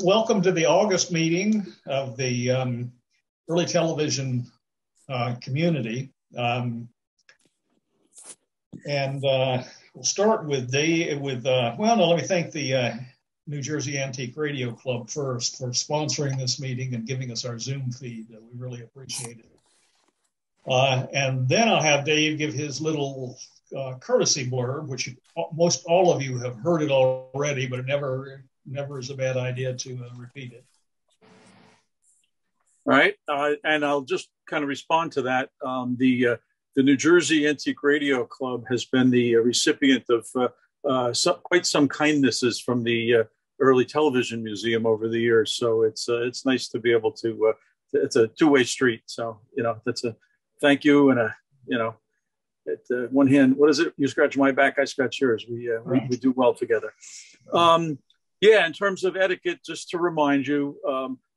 Welcome to the August meeting of the early television community. And we'll start with let me thank the New Jersey Antique Radio Club first for sponsoring this meeting and giving us our Zoom feed. We really appreciate it. And then I'll have Dave give his little courtesy blurb, which most all of you have heard it already, but it never is a bad idea to repeat it. All right, and I'll just kind of respond to that. The New Jersey Antique Radio Club has been the recipient of quite some kindnesses from the Early Television Museum over the years. So it's nice to be able to. It's a two-way street. So that's a thank you and at one hand, what is it? You scratch my back, I scratch yours. We do well together. Yeah, in terms of etiquette, just to remind you,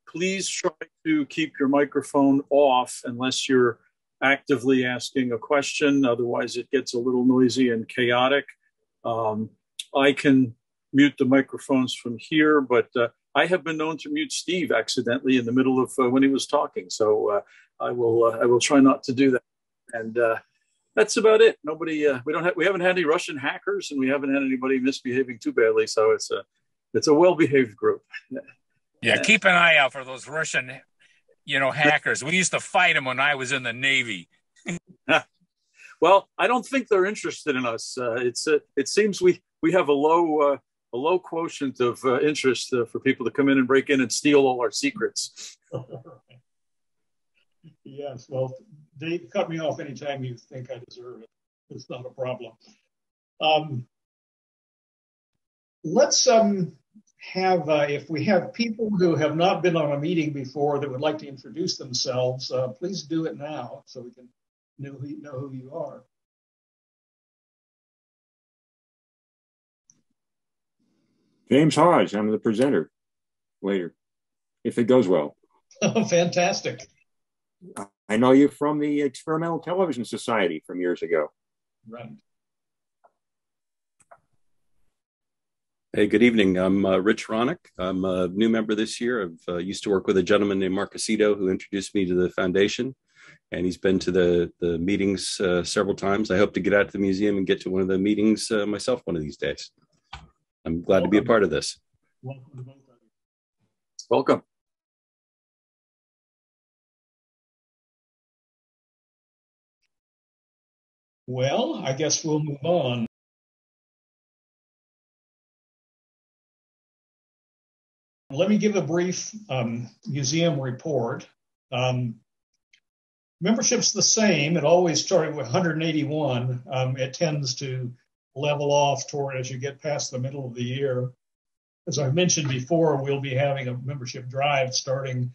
please try to keep your microphone off unless you're actively asking a question. Otherwise, it gets a little noisy and chaotic. I can mute the microphones from here, but I have been known to mute Steve accidentally in the middle of when he was talking. So I will try not to do that. And that's about it. Nobody, we haven't had any Russian hackers, and we haven't had anybody misbehaving too badly. So it's a well-behaved group. Yeah, keep an eye out for those Russian, hackers. We used to fight them when I was in the Navy. Well, I don't think they're interested in us. It seems we have a low quotient of interest for people to come in and break in and steal all our secrets. Yes, well, Dave, cut me off anytime you think I deserve it. It's not a problem. Let's have, if we have people who have not been on a meeting before that would like to introduce themselves, please do it now so we can know who you are. James Hodge, I'm the presenter later, if it goes well. Fantastic. I know you from the Experimental Television Society from years ago. Right. Hey, good evening. I'm Rich Ronick. I'm a new member this year. I've used to work with a gentleman named Mark Aceto who introduced me to the foundation, and he's been to the meetings several times. I hope to get out to the museum and get to one of the meetings myself one of these days. I'm glad to be a part of this. Welcome to both of you. Welcome. Well, I guess we'll move on. Let me give a brief museum report. Membership's the same. It always started with 181. It tends to level off toward as you get past the middle of the year. As I mentioned before, we'll be having a membership drive starting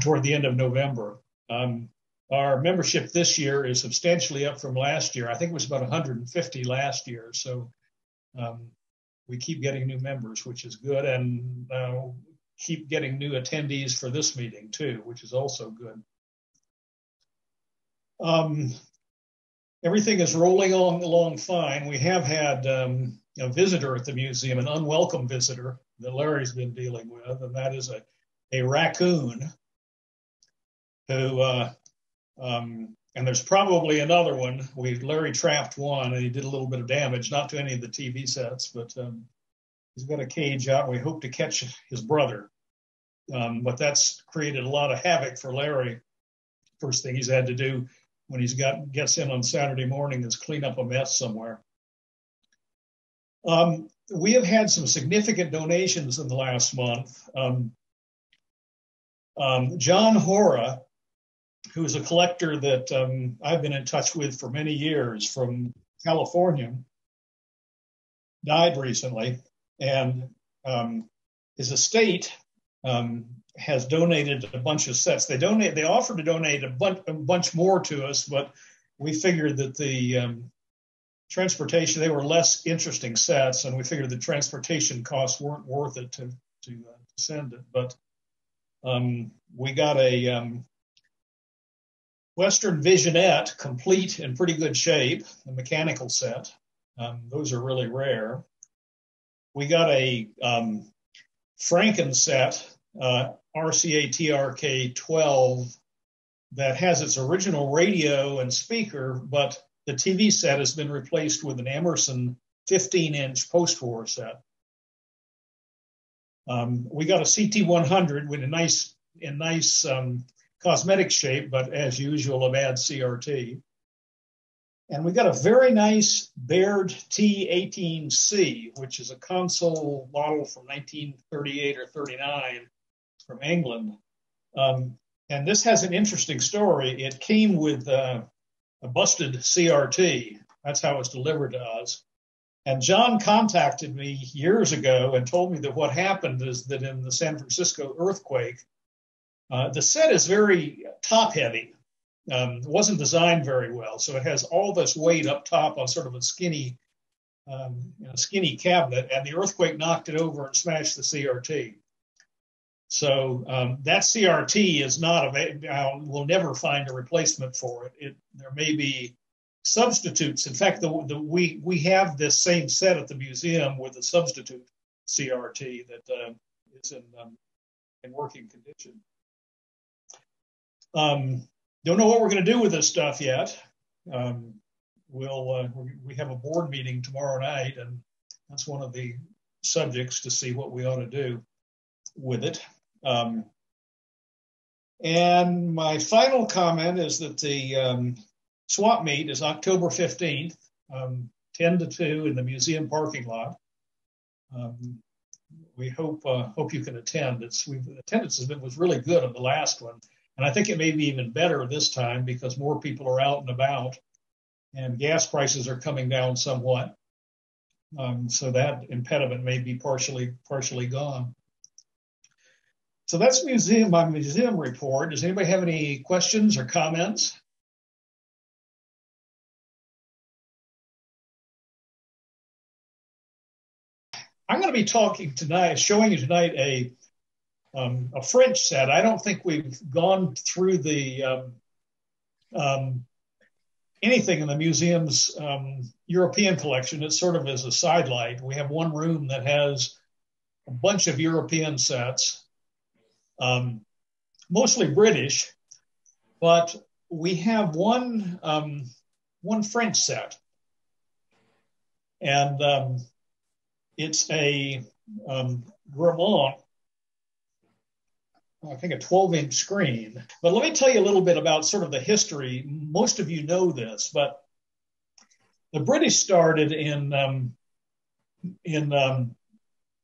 toward the end of November. Our membership this year is substantially up from last year. I think it was about 150 last year. So we keep getting new members, which is good, and keep getting new attendees for this meeting too, which is also good. Everything is rolling along fine. We have had a visitor at the museum, an unwelcome visitor that Larry's been dealing with, and that is a raccoon who, and there's probably another one. Larry trapped one, and he did a little bit of damage, not to any of the TV sets, but he's got a cage out, and we hope to catch his brother. But that's created a lot of havoc for Larry. First thing he's had to do when gets in on Saturday morning is clean up a mess somewhere. We have had some significant donations in the last month. John Hora, who is a collector that I've been in touch with for many years from California, died recently, and his estate has donated a bunch of sets. They offered to donate a bunch more to us, but we figured that the transportation, they were less interesting sets, and we figured the transportation costs weren't worth it to send it. But we got a Western Visionette, complete in pretty good shape, a mechanical set. Those are really rare. We got a Frankenset RCA TRK-12 that has its original radio and speaker, but the TV set has been replaced with an Emerson 15-inch post-war set. We got a CT100 with in nice cosmetic shape, but as usual, a bad CRT. And we got a very nice Baird T18C, which is a console model from 1938 or 39 from England. And this has an interesting story. It came with a busted CRT. That's how it was delivered to us. And John contacted me years ago and told me that what happened is that in the San Francisco earthquake, the set is very top-heavy. It wasn't designed very well, so it has all this weight up top on sort of a skinny cabinet, and the earthquake knocked it over and smashed the CRT. So that CRT is not we'll never find a replacement for it. There may be substitutes. In fact, we have this same set at the museum with a substitute CRT that is in working condition. Don't know what we're going to do with this stuff yet. We have a board meeting tomorrow night, and that's one of the subjects to see what we ought to do with it. And my final comment is that the swap meet is October 15th, 10 to 2 in the museum parking lot. We hope you can attend. Attendance was really good on the last one, and I think it may be even better this time because more people are out and about, and gas prices are coming down somewhat. So that impediment may be partially gone. So that's my museum report. Does anybody have any questions or comments? I'm going to be showing you tonight a French set. I don't think we've gone through the anything in the museum's European collection. It's sort of as a sidelight. We have one room that has a bunch of European sets. Mostly British, but we have one French set, and it's a Grammont, I think a 12-inch screen. But let me tell you a little bit about sort of the history. Most of you know this, but the British started in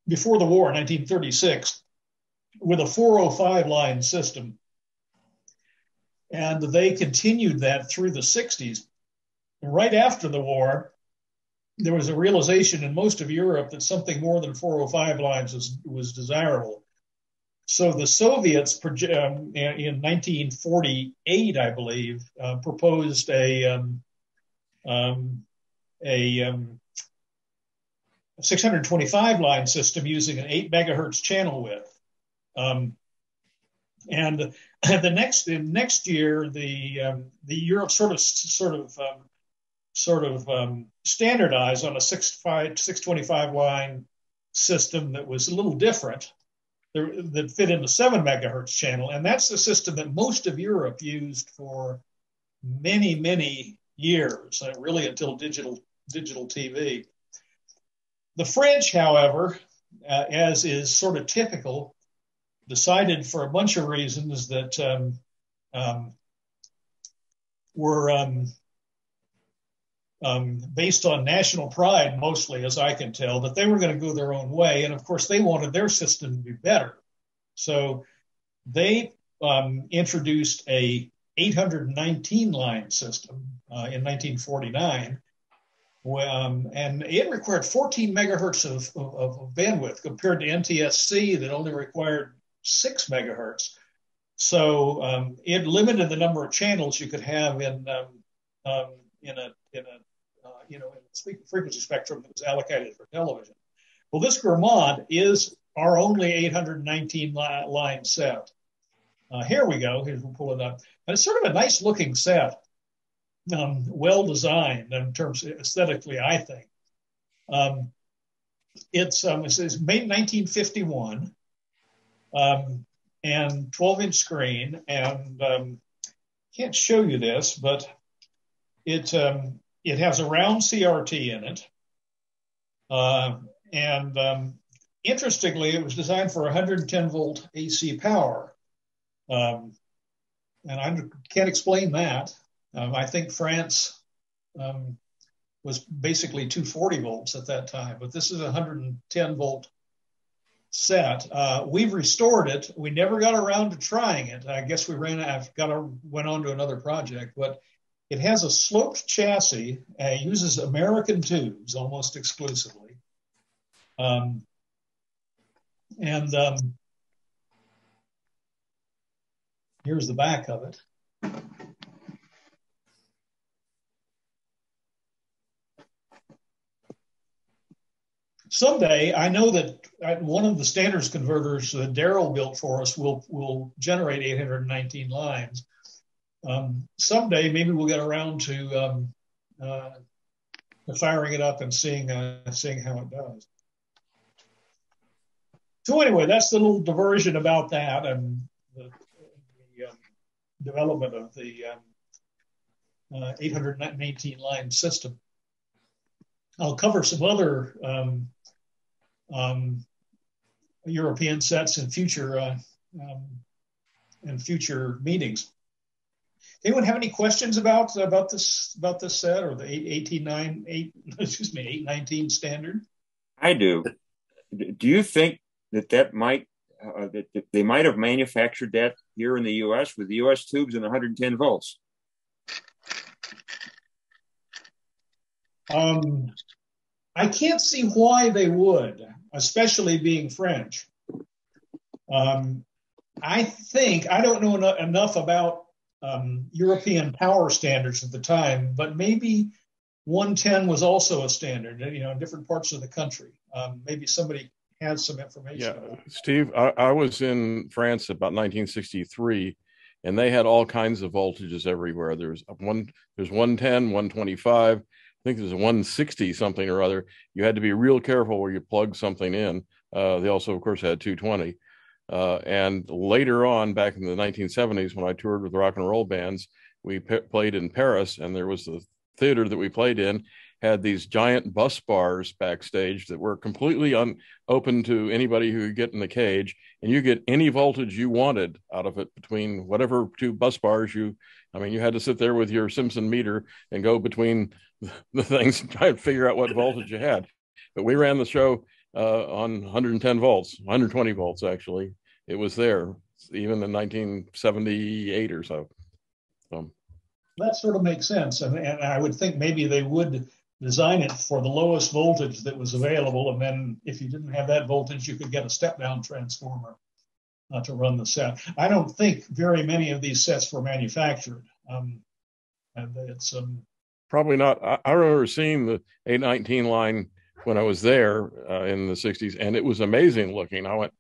before the war, 1936. With a 405 line system. And they continued that through the 60s. And right after the war, there was a realization in most of Europe that something more than 405 lines was desirable. So the Soviets, in 1948, I believe, proposed a 625 line system using an 8 megahertz channel width. And the next year, the Europe sort of standardized on a 625 line system that was a little different, that fit in the 7 megahertz channel, and that's the system that most of Europe used for many years, really until digital TV. The French, however, as is sort of typical, decided for a bunch of reasons that were based on national pride, mostly, as I can tell, that they were going to go their own way. And of course, they wanted their system to be better. So they introduced a 819 line system in 1949. And it required 14 megahertz of bandwidth compared to NTSC that only required 6 megahertz. So it limited the number of channels you could have in a frequency spectrum that was allocated for television. Well, this Grammont is our only 819 line set. Here we go. We'll pull it up. And it's sort of a nice looking set, well designed in terms of aesthetically, I think. It says made in 1951. and 12-inch screen. And can't show you this, but it has a round CRT in it. Interestingly, it was designed for 110 volt AC power. And I can't explain that. I think France was basically 240 volts at that time, but this is a 110 volt set. We've restored it. We never got around to trying it. I guess we went on to another project, but it has a sloped chassis, uses American tubes almost exclusively. Here's the back of it. Someday, I know that one of the standards converters that Daryl built for us will generate 819 lines. Someday, maybe we'll get around to firing it up and seeing how it does. So anyway, that's the little diversion about that and the development of the 819 line system. I'll cover some other European sets in future meetings. Anyone have any questions about this set or the 819 standard? I do. Do you think that might that they might have manufactured that here in the U.S. with the U.S. tubes and 110 volts? I can't see why they would, especially being French. I don't know enough about European power standards at the time, but maybe 110 was also a standard, in different parts of the country. Maybe somebody has some information. Yeah, Steve, I was in France about 1963, and they had all kinds of voltages everywhere. There's 110, 125. I think there's a 160 something or other. You had to be real careful where you plug something in. They also, of course, had 220. And later on, back in the 1970s, when I toured with rock and roll bands, we played in Paris, and there was the theater that we played in had these giant bus bars backstage that were completely open to anybody who could get in the cage, and you get any voltage you wanted out of it between whatever two bus bars you had to sit there with your Simpson meter and go between the things and try and figure out what voltage you had. But we ran the show on 110 volts, 120 volts, actually. It was there even in 1978 or so. That sort of makes sense. And I would think maybe they would design it for the lowest voltage that was available. And then if you didn't have that voltage, you could get a step-down transformer to run the set. I don't think very many of these sets were manufactured. It's probably not. I remember seeing the 819 line when I was there in the 60s, and it was amazing looking. I went,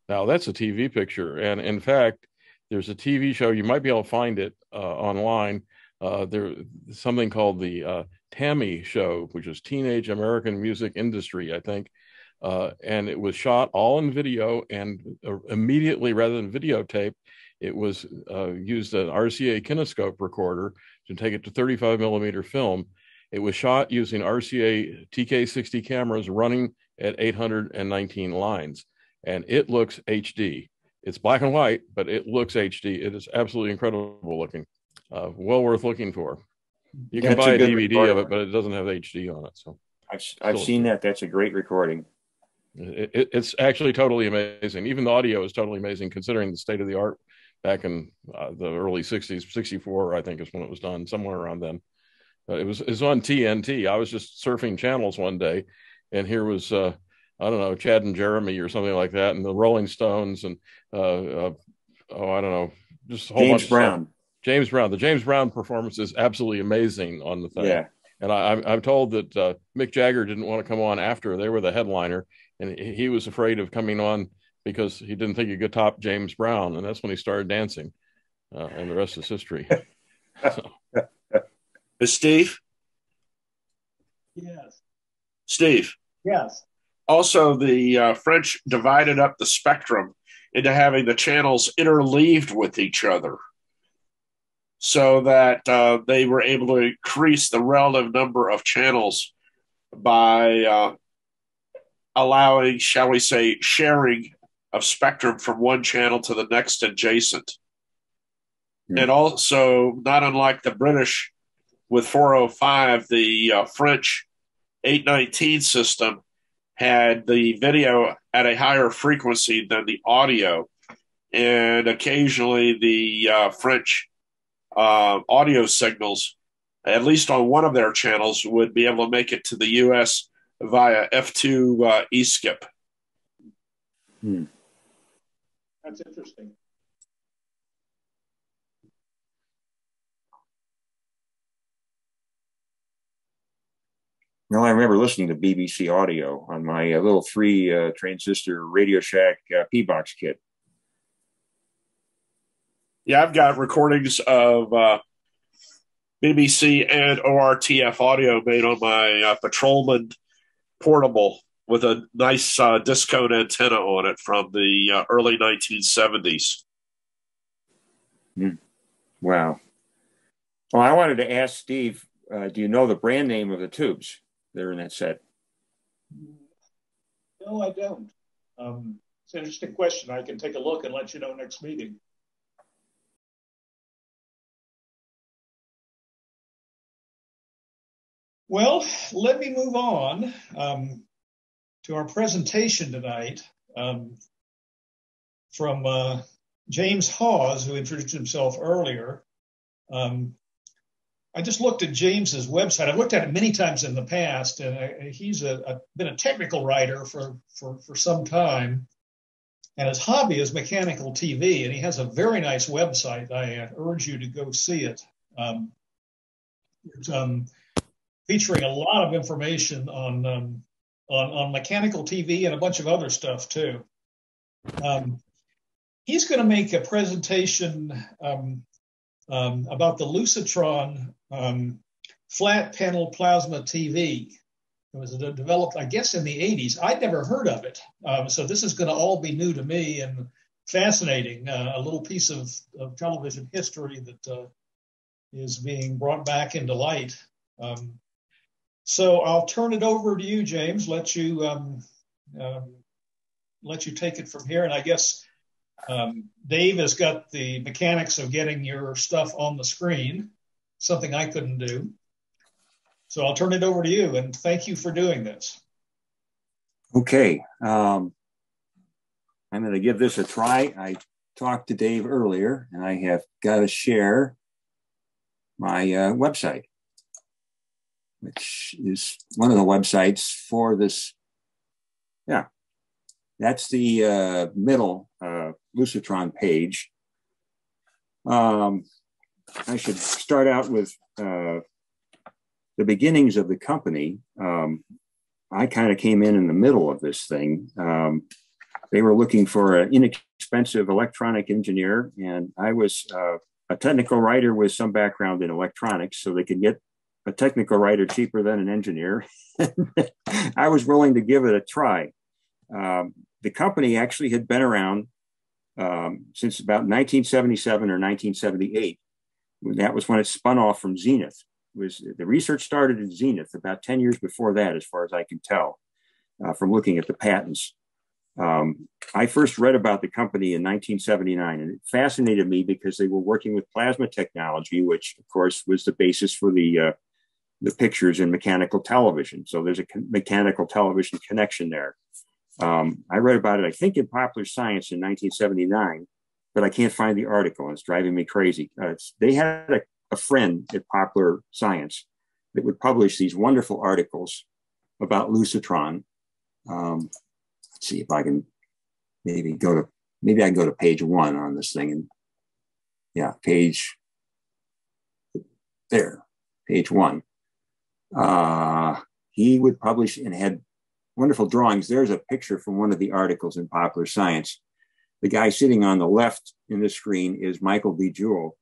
now that's a TV picture. And in fact, there's a TV show, you might be able to find it online. There's something called the Tammy Show, which is Teenage American Music Industry, I think. And it was shot all in video, and immediately, rather than videotape, it was used an RCA kinescope recorder to take it to 35 millimeter film. It was shot using RCA TK60 cameras running at 819 lines, and it looks HD. It's black and white, but it looks HD. It is absolutely incredible looking. Well worth looking for. You can buy a DVD of it, but it doesn't have HD on it. So I've seen that. That's a great recording. It's actually totally amazing. Even the audio is totally amazing, considering the state of the art back in the early 60s. 64, I think, is when it was done, somewhere around then. It was on TNT. I was just surfing channels one day, and here was I don't know, Chad and Jeremy or something like that, and the Rolling Stones, and I don't know, just a whole bunch of stuff. James Brown. The James Brown performance is absolutely amazing on the thing. Yeah. And I'm told that Mick Jagger didn't want to come on after they were the headliner, and he was afraid of coming on because he didn't think he could top James Brown, and that's when he started dancing, and the rest is history. Steve? Yes. Steve? Yes. Also, the French divided up the spectrum into having the channels interleaved with each other, so that they were able to increase the relative number of channels by allowing, shall we say, sharing of spectrum from one channel to the next adjacent. And also, not unlike the British with 405, the French 819 system had the video at a higher frequency than the audio. And occasionally the French audio signals, at least on one of their channels, would be able to make it to the U.S. via F2 E-skip. That's interesting. Well, I remember listening to BBC audio on my little 3 transistor Radio Shack P-Box kit. Yeah, I've got recordings of BBC and ORTF audio made on my Patrolman portable with a nice disc cone antenna on it from the early 1970s. Wow. Well, I wanted to ask Steve, do you know the brand name of the tubes that are in that set? No, I don't. It's an interesting question. I can take a look and let you know next meeting. Well, let me move on to our presentation tonight from James Hawes, who introduced himself earlier. I just looked at James's website. I've looked at it many times in the past, and he's been a technical writer for some time, and his hobby is mechanical TV, and he has a very nice website. I urge you to go see it. It's featuring a lot of information on mechanical TV and a bunch of other stuff too. He's going to make a presentation about the Lucitron flat panel plasma TV. It was developed, I guess, in the 80s. I'd never heard of it. So this is going to all be new to me and fascinating, a little piece of television history that is being brought back into light. So I'll turn it over to you, James, let you take it from here. And I guess Dave has got the mechanics of getting your stuff on the screen, something I couldn't do. So I'll turn it over to you, and thank you for doing this. Okay. I'm going to give this a try. I talked to Dave earlier, and I have got to share my website, which is one of the websites for this. Yeah, that's the middle Lucitron page. I should start out with the beginnings of the company. I kind of came in the middle of this thing. They were looking for an inexpensive electronic engineer, and I was a technical writer with some background in electronics, so they could get a technical writer cheaper than an engineer. I was willing to give it a try. The company actually had been around since about 1977 or 1978. That was when it spun off from Zenith. The research started at Zenith about 10 years before that, as far as I can tell, from looking at the patents. I first read about the company in 1979, and it fascinated me because they were working with plasma technology, which, of course, was the basis for the pictures in mechanical television. So there's a mechanical television connection there. I read about it, I think, in Popular Science in 1979, but I can't find the article, and it's driving me crazy. They had a friend at Popular Science that would publish these wonderful articles about Lucitron. Let's see if I can maybe I can go to page 1 on this thing. And yeah, page 1. He would publish and had wonderful drawings. There's a picture from one of the articles in Popular Science. The guy sitting on the left in the screen is Michael D. Jewell.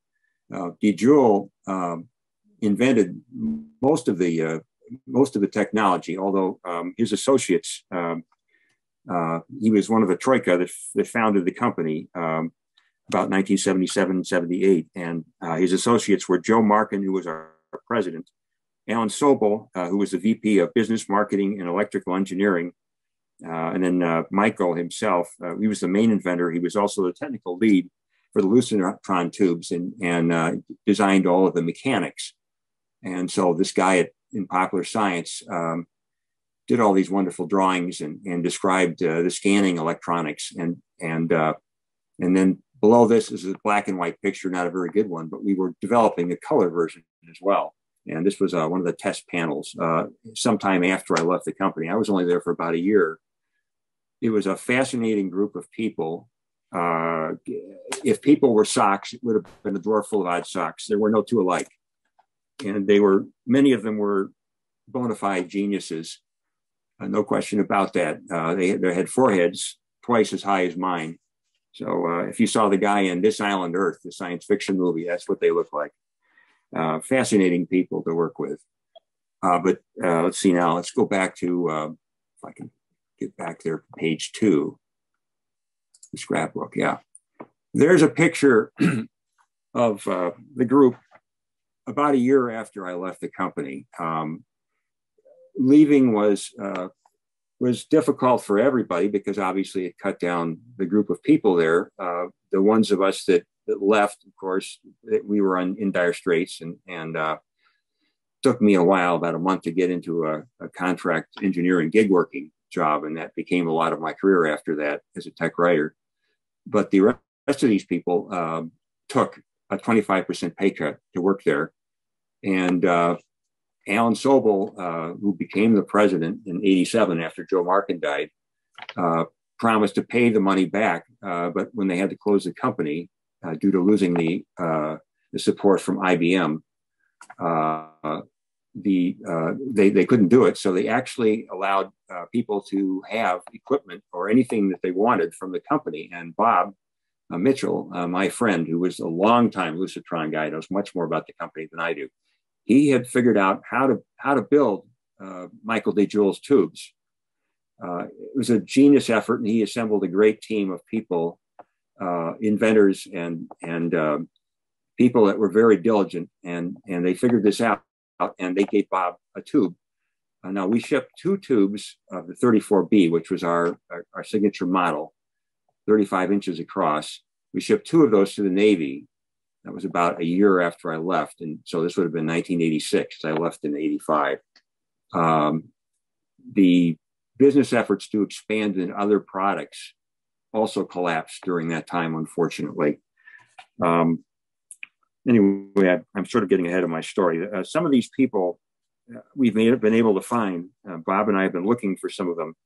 D. Jewell invented most of the technology, although his associates He was one of the troika that founded the company about 1977, 78. And his associates were Joe Markin, who was our president, Alan Sobel, who was the VP of Business Marketing and Electrical Engineering, and then Michael himself. He was the main inventor. He was also the technical lead for the Lucitron tubes and designed all of the mechanics. And so this guy in Popular Science did all these wonderful drawings and described the scanning electronics. And then below this is a black and white picture, not a very good one, but we were developing a color version as well. And this was one of the test panels sometime after I left the company. I was only there for about a year. It was a fascinating group of people. If people were socks, it would have been a drawer full of odd socks. There were no two alike. And many of them were bona fide geniuses. No question about that. They had foreheads twice as high as mine. So if you saw the guy in This Island Earth, the science fiction movie, that's what they look like. Fascinating people to work with. But let's see now. Let's go back to, if I can get back there, page 2. The scrapbook, yeah. There's a picture of the group about a year after I left the company. Leaving was difficult for everybody because obviously it cut down the group of people there. The ones of us that left, of course, we were in dire straits, and took me a while, about a month, to get into a contract engineering gig working job, and that became a lot of my career after that as a tech writer. But the rest of these people took a 25% pay cut to work there, and Alan Sobel, who became the president in '87 after Joe Markin died, promised to pay the money back, but when they had to close the company due to losing the support from IBM, they couldn't do it. So they actually allowed people to have equipment or anything that they wanted from the company. And Bob Mitchell, my friend, who was a longtime Lucitron guy, knows much more about the company than I do. He had figured out how to build Michael D. Jewell's tubes. It was a genius effort, and he assembled a great team of people, inventors and people that were very diligent, and they figured this out, and they gave Bob a tube. Now we shipped 2 tubes of the 34B, which was our signature model, 35 inches across. We shipped 2 of those to the Navy. That was about a year after I left, and so this would have been 1986. I left in '85. The business efforts to expand in other products also collapsed during that time, unfortunately. Anyway, I'm sort of getting ahead of my story. Some of these people we've been able to find, Bob and I have been looking for some of them.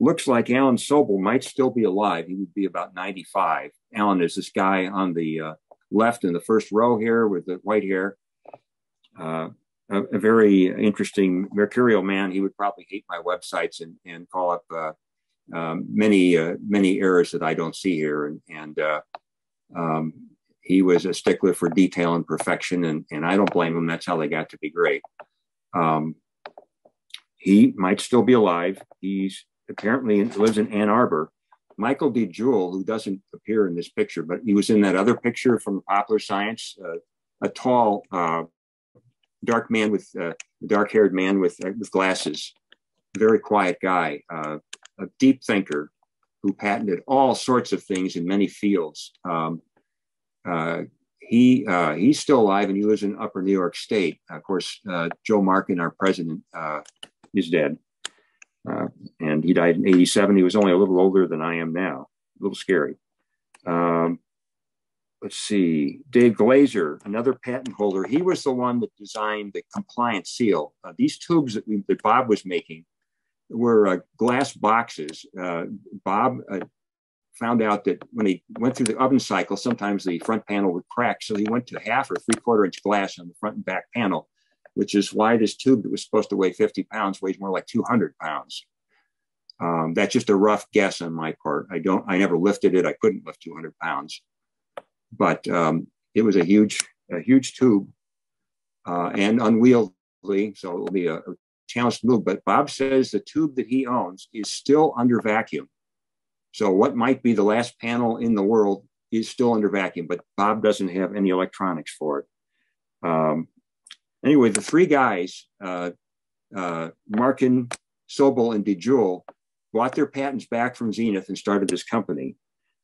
Looks like Alan Sobel might still be alive. He would be about 95. Alan is this guy on the left in the first row here with the white hair. A very interesting mercurial man. He would probably hate my websites and call up many errors that I don't see here. And he was a stickler for detail and perfection, and I don't blame him. That's how they got to be great. He might still be alive. He's apparently lives in Ann Arbor. Michael D. Jewell, who doesn't appear in this picture, but he was in that other picture from Popular Science, a tall, dark-haired man with glasses, very quiet guy, a deep thinker who patented all sorts of things in many fields. He's still alive, and he lives in Upper New York State. Of course, Joe Markin, our president, is dead. And he died in '87. He was only a little older than I am now. A little scary. Let's see. Dave Glazer, another patent holder. He was the one that designed the compliance seal. These tubes that Bob was making were glass boxes. Bob found out that when he went through the oven cycle, sometimes the front panel would crack. So he went to 1/2 or 3/4 inch glass on the front and back panel, which is why this tube that was supposed to weigh 50 pounds weighs more like 200 pounds. That's just a rough guess on my part. I never lifted it. I couldn't lift 200 pounds, but it was a huge tube and unwieldy. So it will be a challenge to move. But Bob says the tube that he owns is still under vacuum. So what might be the last panel in the world is still under vacuum, but Bob doesn't have any electronics for it. Anyway, the three guys, Markin, Sobel, and DeJoule, bought their patents back from Zenith and started this company.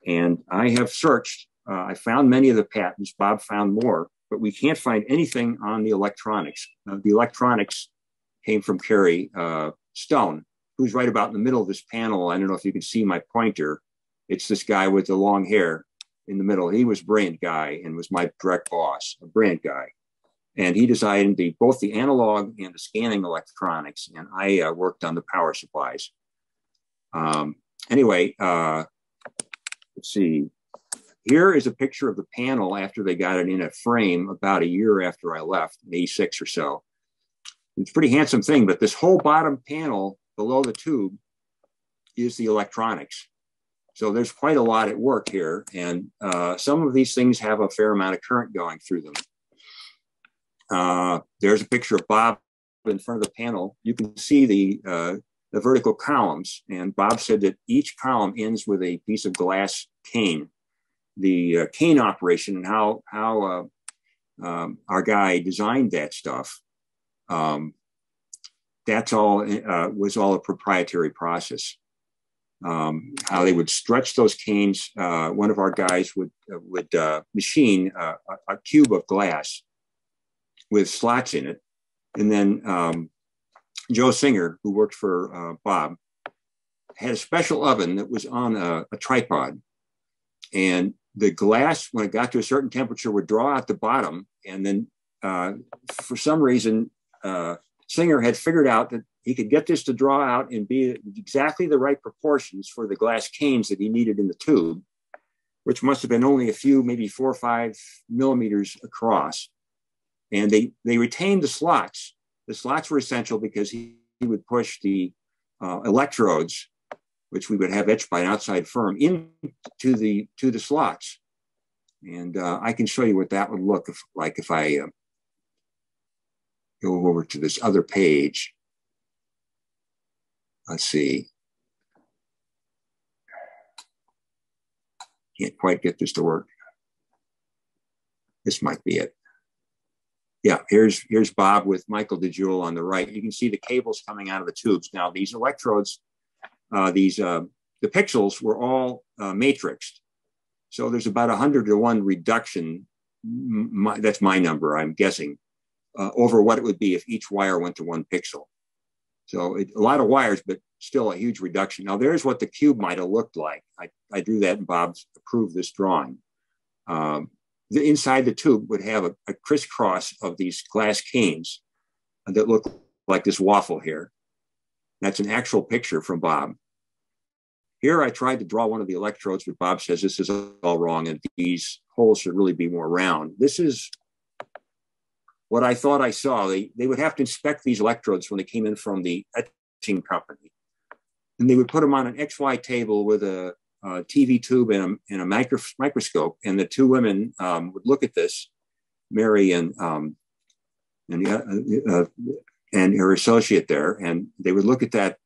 And I have searched. I found many of the patents. Bob found more, but we can't find anything on the electronics. The electronics came from Kerry Stone, who's right about in the middle of this panel. I don't know if you can see my pointer. It's this guy with the long hair in the middle. He was a brilliant guy and was my direct boss, a brilliant guy. And he designed both the analog and the scanning electronics, and I worked on the power supplies. Anyway, let's see. Here is a picture of the panel after they got it in a frame about a year after I left, 86 or so. It's a pretty handsome thing, but this whole bottom panel below the tube is the electronics. So there's quite a lot at work here, and some of these things have a fair amount of current going through them. There's a picture of Bob in front of the panel. You can see the vertical columns, and Bob said that each column ends with a piece of glass cane. The cane operation and how our guy designed that stuff, that's all was all a proprietary process. How they would stretch those canes. One of our guys would machine a cube of glass with slots in it. And then Joe Singer, who worked for Bob, had a special oven that was on a tripod. And the glass, when it got to a certain temperature, would draw out the bottom. And then for some reason, Singer had figured out that he could get this to draw out and be exactly the right proportions for the glass canes that he needed in the tube, which must have been only a few, maybe 4 or 5 millimeters across. And they retained the slots. The slots were essential because he would push the electrodes, which we would have etched by an outside firm, into the slots. And I can show you what that would look like if I go over to this other page. Let's see. Can't quite get this to work. This might be it. Yeah, here's Bob with Michael DeJoule on the right. You can see the cables coming out of the tubes. Now, these electrodes, the pixels were all matrixed. So there's about 100 to 1 reduction. That's my number, I'm guessing, over what it would be if each wire went to 1 pixel. So a lot of wires, but still a huge reduction. Now, there's what the cube might have looked like. I drew that and Bob approved this drawing. Inside the tube would have a crisscross of these glass canes that look like this waffle here. That's an actual picture from Bob. Here I tried to draw one of the electrodes, but Bob says this is all wrong and these holes should really be more round. This is what I thought I saw. They would have to inspect these electrodes when they came in from the etching company. And they would put them on an XY table with a TV tube and a microscope, and the two women would look at this, Mary and her associate there, and they would look at that.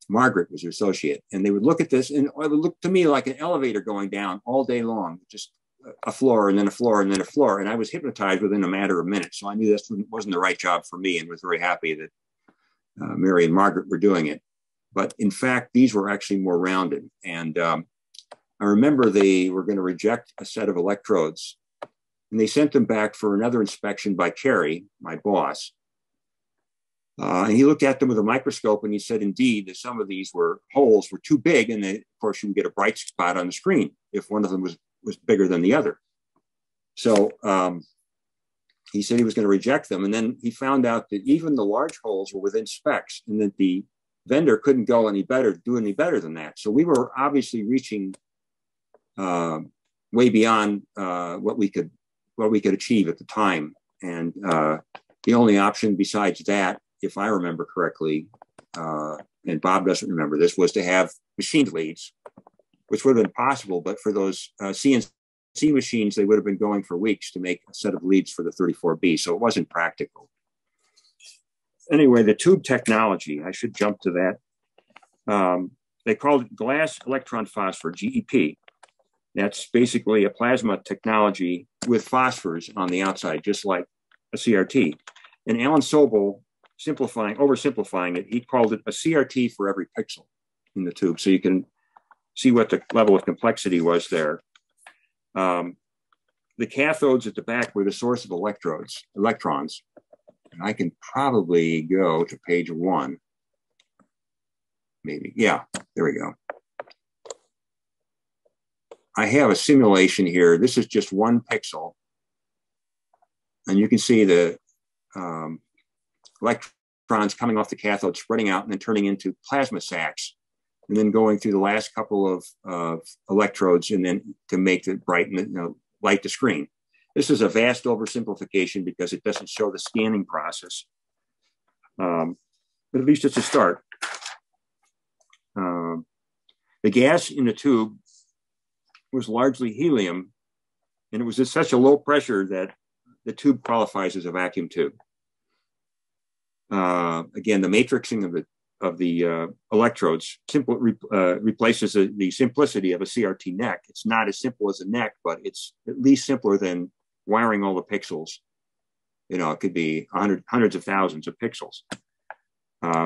Margaret was her associate, and they would look at this, and it would look to me like an elevator going down all day long, just a floor and then a floor and then a floor, and I was hypnotized within a matter of minutes. So I knew this wasn't the right job for me, and was very happy that Mary and Margaret were doing it. But in fact, these were actually more rounded. And I remember they were going to reject a set of electrodes, and they sent them back for another inspection by Kerry, my boss. And he looked at them with a microscope and he said, indeed, that some of these holes were too big. And they, of course, you would get a bright spot on the screen if one of them was bigger than the other. So he said he was going to reject them. And then he found out that even the large holes were within specs and that the vendor couldn't do any better than that. So we were obviously reaching way beyond what we could achieve at the time. And the only option besides that, if I remember correctly, and Bob doesn't remember this, was to have machined leads, which would have been possible, but for those CNC machines, they would have been going for weeks to make a set of leads for the 34B, so it wasn't practical. Anyway, the tube technology, I should jump to that. they called it glass electron phosphor, GEP. That's basically a plasma technology with phosphors on the outside, just like a CRT. And Alan Sobel, oversimplifying it, he called it a CRT for every pixel in the tube. So you can see what the level of complexity was there. The cathodes at the back were the source of electrons. And I can probably go to page 1. Maybe. Yeah, there we go. I have a simulation here. This is just 1 pixel. And you can see the electrons coming off the cathode, spreading out, and then turning into plasma sacs, and then going through the last couple of electrodes, and then to make it brighten, light the screen. This is a vast oversimplification because it doesn't show the scanning process. But at least it's a start. The gas in the tube was largely helium, and it was at such a low pressure that the tube qualifies as a vacuum tube. Again, the matrixing of the electrodes replaces the simplicity of a CRT neck. It's not as simple as a neck, but it's at least simpler than wiring all the pixels. It could be hundreds of thousands of pixels.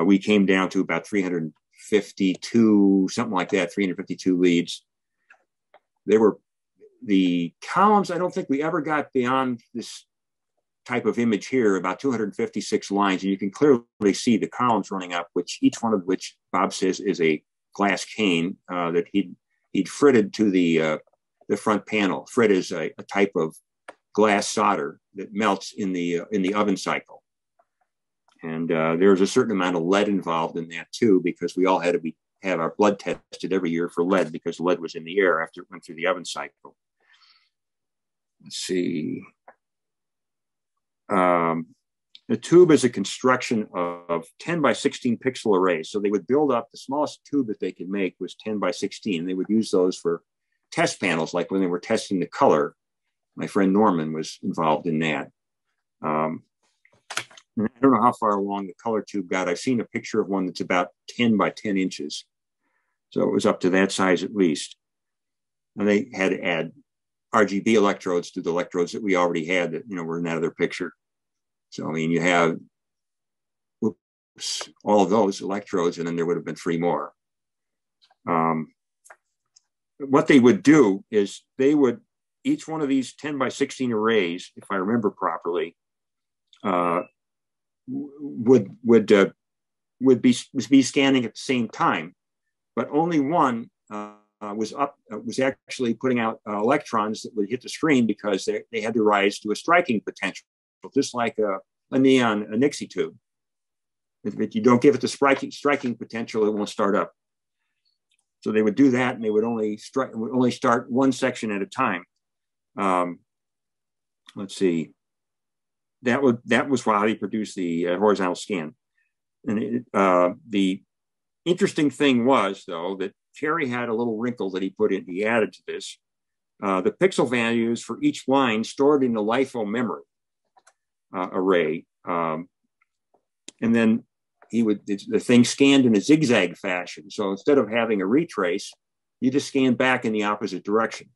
We came down to about 352, something like that, 352 leads. The columns, I don't think we ever got beyond this type of image here, about 256 lines, and you can clearly see the columns running up, each one of which Bob says is a glass cane that he'd fritted to the front panel. Frit is a type of glass solder that melts in the oven cycle, and there's a certain amount of lead involved in that too, because we all had to have our blood tested every year for lead, because lead was in the air after it went through the oven cycle. Let's see. The tube is a construction of 10 by 16 pixel arrays. So they would build up, the smallest tube that they could make was 10 by 16. They would use those for test panels, like when they were testing the color. My friend Norman was involved in that. And I don't know how far along the color tube got. I've seen a picture of one that's about 10 by 10 inches. So it was up to that size at least. And they had to add RGB electrodes to the electrodes that we already had that, were in that other picture. So, you have all of those electrodes, and then there would have been 3 more. What they would do is each one of these 10 by 16 arrays, if I remember properly, would be scanning at the same time, but only one was actually putting out electrons that would hit the screen, because they had to rise to a striking potential, just like a Nixie tube. If you don't give it the striking potential, it won't start up. So they would do that, and they would only start one section at a time. Let's see. That was how he produced the horizontal scan. And the interesting thing was, though, that Terry had a little wrinkle that he added to this. The pixel values for each line stored in the LIFO memory array. And then the thing scanned in a zigzag fashion. So instead of having a retrace, you just scan back in the opposite direction.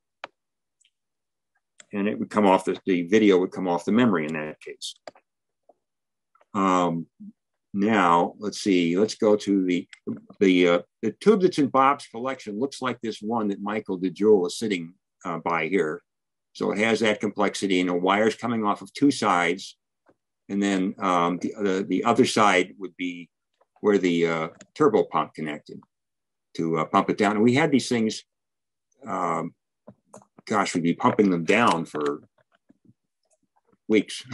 And it would come off, the video would come off the memory in that case. Now, let's see, let's go to the tube that's in Bob's collection. Looks like this one that Michael DeJewel is sitting by here. So it has that complexity, wires coming off of 2 sides. And then the other side would be where the turbo pump connected to pump it down. And we had these things, we'd be pumping them down for weeks.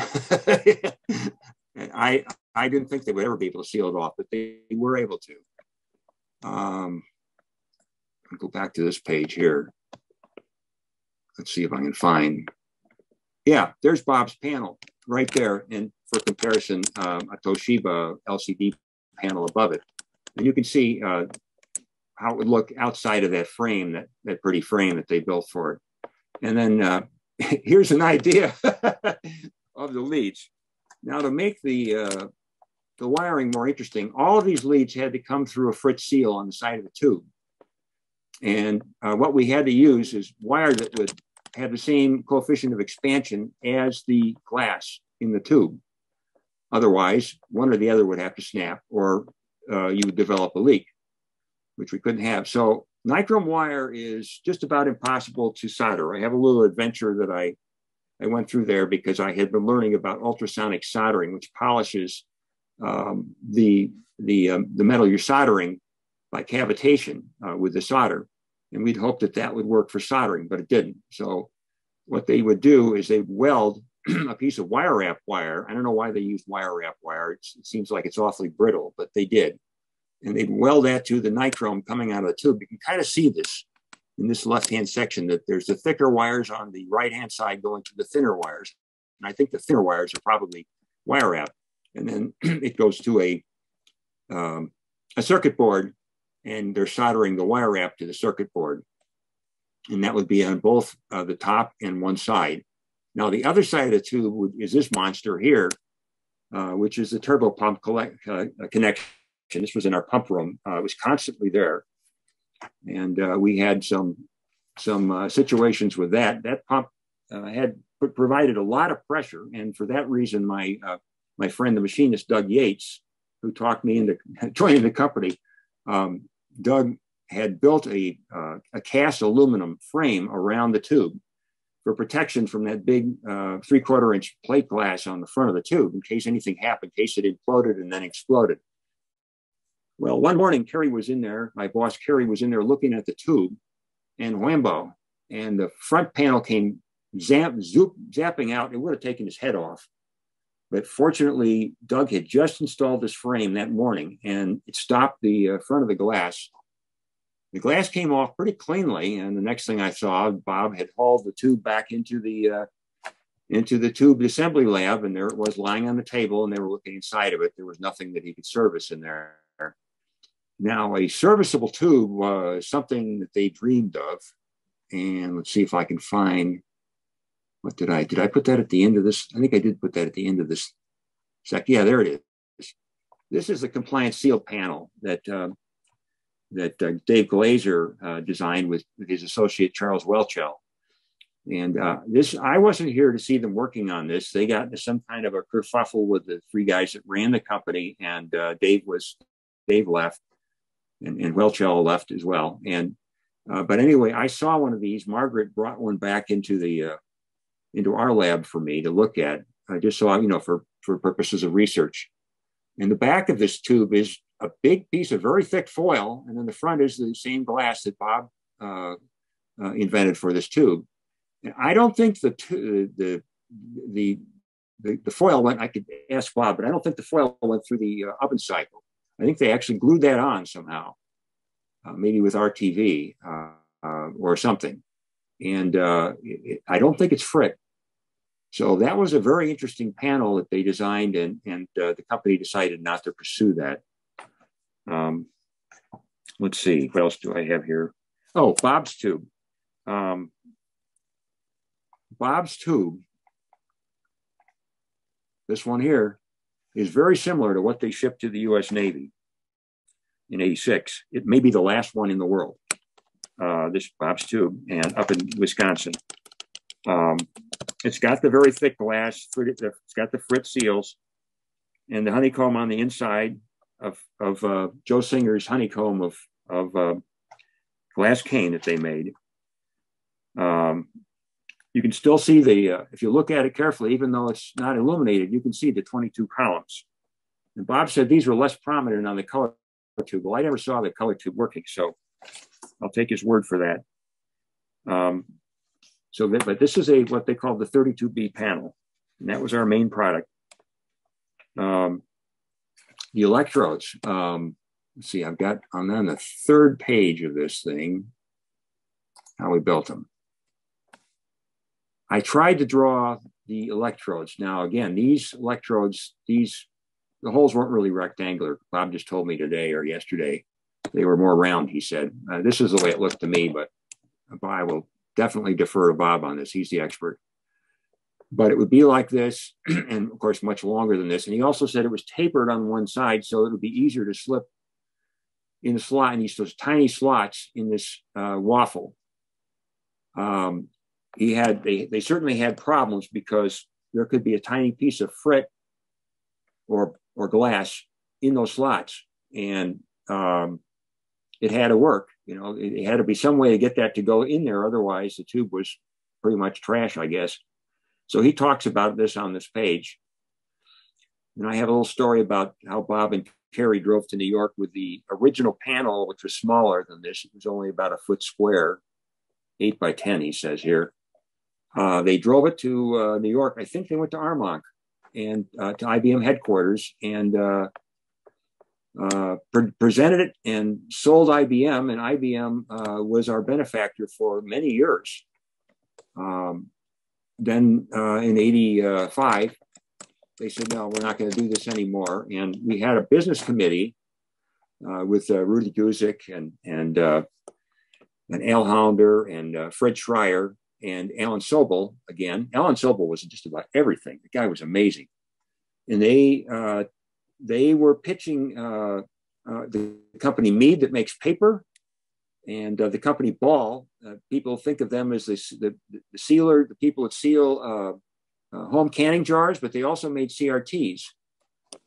And I didn't think they would ever be able to seal it off, but they were able to. I'll go back to this page here. Let's see if I can find. Yeah, there's Bob's panel right there. And for comparison, a Toshiba LCD panel above it. And you can see how it would look outside of that frame, that pretty frame that they built for it. And then here's an idea of the leads. Now, to make the wiring more interesting, all of these leads had to come through a Fritz seal on the side of the tube. And what we had to use is wire that would have the same coefficient of expansion as the glass in the tube. Otherwise, one or the other would have to snap, or you would develop a leak, which we couldn't have. So nichrome wire is just about impossible to solder. I have a little adventure that I went through there because I had been learning about ultrasonic soldering, which polishes the metal you're soldering by cavitation with the solder. And we'd hoped that that would work for soldering, but it didn't. So what they would do is they'd weld a piece of wire wrap wire. I don't know why they used wire wrap wire. It seems like it's awfully brittle, but they did. And they'd weld that to the nichrome coming out of the tube. You can kind of see this in this left-hand section, that there's the thicker wires on the right-hand side going to the thinner wires. And I think the thinner wires are probably wire wrap. And then it goes to a circuit board, and they're soldering the wire wrap to the circuit board. And that would be on both the top and one side. Now, the other side of the tube is this monster here, which is the turbo pump connection. This was in our pump room. It was constantly there. And we had some situations with that. That pump had provided a lot of pressure. And for that reason, my friend, the machinist, Doug Yates, who talked me into joining the company, Doug had built a cast aluminum frame around the tube for protection from that big 3/4 inch plate glass on the front of the tube in case anything happened, in case it imploded and then exploded. Well, one morning, Kerry was in there, my boss Kerry was in there looking at the tube, and whambo, and the front panel came zapping out. It would have taken his head off. But fortunately, Doug had just installed this frame that morning, and it stopped the front of the glass. The glass came off pretty cleanly, and the next thing I saw, Bob had hauled the tube back into the tube assembly lab, and there it was lying on the table, and they were looking inside of it. There was nothing that he could service in there. Now, a serviceable tube was something that they dreamed of, and let's see if I can find. What did I put that at the end of this? I think I did put that at the end of this sec. Yeah, there it is. This is the compliance seal panel that Dave Glazer designed with his associate Charles Welchel. And I wasn't here to see them working on this. They got into some kind of a kerfuffle with the three guys that ran the company, and Dave left, and Welchel left as well. And but anyway, I saw one of these. Margaret brought one back into our lab for me to look at, just so for purposes of research. And the back of this tube is a big piece of very thick foil, and then the front is the same glass that Bob invented for this tube. And I don't think the foil went. I could ask Bob, but I don't think the foil went through the oven cycle. I think they actually glued that on somehow, maybe with RTV or something. And I don't think it's frit. So that was a very interesting panel that they designed, and the company decided not to pursue that. Let's see, what else do I have here? Oh, Bob's tube. Bob's tube, this one here, is very similar to what they shipped to the U.S. Navy in '86. It may be the last one in the world. This Bob's tube, and up in Wisconsin. It's got the very thick glass. It's got the frit seals, and the honeycomb on the inside of Joe Singer's honeycomb of glass cane that they made. You can still see if you look at it carefully, even though it's not illuminated, you can see the 22 columns. And Bob said these were less prominent on the color tube. Well, I never saw the color tube working, so I'll take his word for that. But this is what they call the 32B panel, and that was our main product. The electrodes. Let's see, I'm on the third page of this thing, how we built them. I tried to draw the electrodes. Now, again, these electrodes, the holes weren't really rectangular. Bob just told me today or yesterday they were more round, he said. This is the way it looked to me, but I will definitely defer to Bob on this. He's the expert. But it would be like this, and of course, much longer than this. And he also said it was tapered on one side, so it would be easier to slip in the slot, and those tiny slots in this waffle. They certainly had problems because there could be a tiny piece of frit or glass in those slots, and it had to work. It had to be some way to get that to go in there. Otherwise, the tube was pretty much trash, I guess. So he talks about this on this page. And I have a little story about how Bob and Kerry drove to New York with the original panel, which was smaller than this. It was only about a foot square, 8 by 10, he says here. They drove it to New York. I think they went to Armonk and to IBM headquarters and presented it and sold IBM. And IBM was our benefactor for many years. Then in 85, they said, no, we're not going to do this anymore. And we had a business committee with Rudy Guzik and Al Hollander and Fred Schreier and Alan Sobel again. Alan Sobel was just about everything. The guy was amazing. And they were pitching the company Mead that makes paper and the company Ball. People think of them as the sealer, the people that seal home canning jars, but they also made CRTs.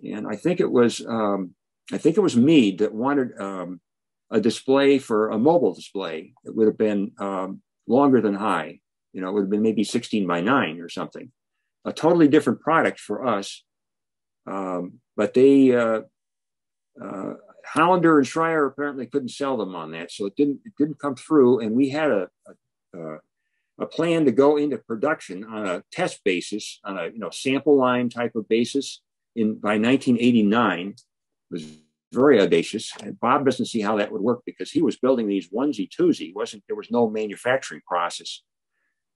And I think it was Mead that wanted a display for a mobile display. It would have been longer than high. It would have been maybe 16 by 9 or something. A totally different product for us. But they Hollander and Schreier apparently couldn't sell them on that, so it didn't come through. And we had a plan to go into production on a test basis, on a sample line type of basis by 1989. It was very audacious. And Bob doesn't see how that would work because he was building these onesie twosie. There was no manufacturing process.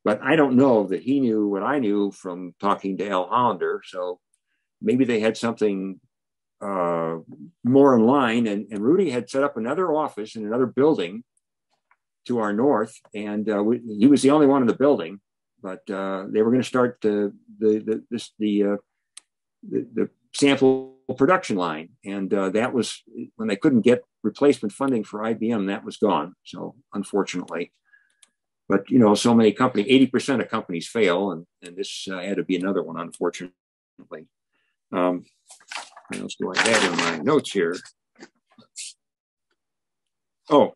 But I don't know that he knew what I knew from talking to Al Hollander. So maybe they had something more in line. And Rudy had set up another office in another building to our north, and he was the only one in the building. But they were going to start the sample production line, and that was when they couldn't get replacement funding for IBM. That was gone. So unfortunately, but so many companies, 80% of companies fail, and this had to be another one, unfortunately. What else do I have in my notes here? Oh,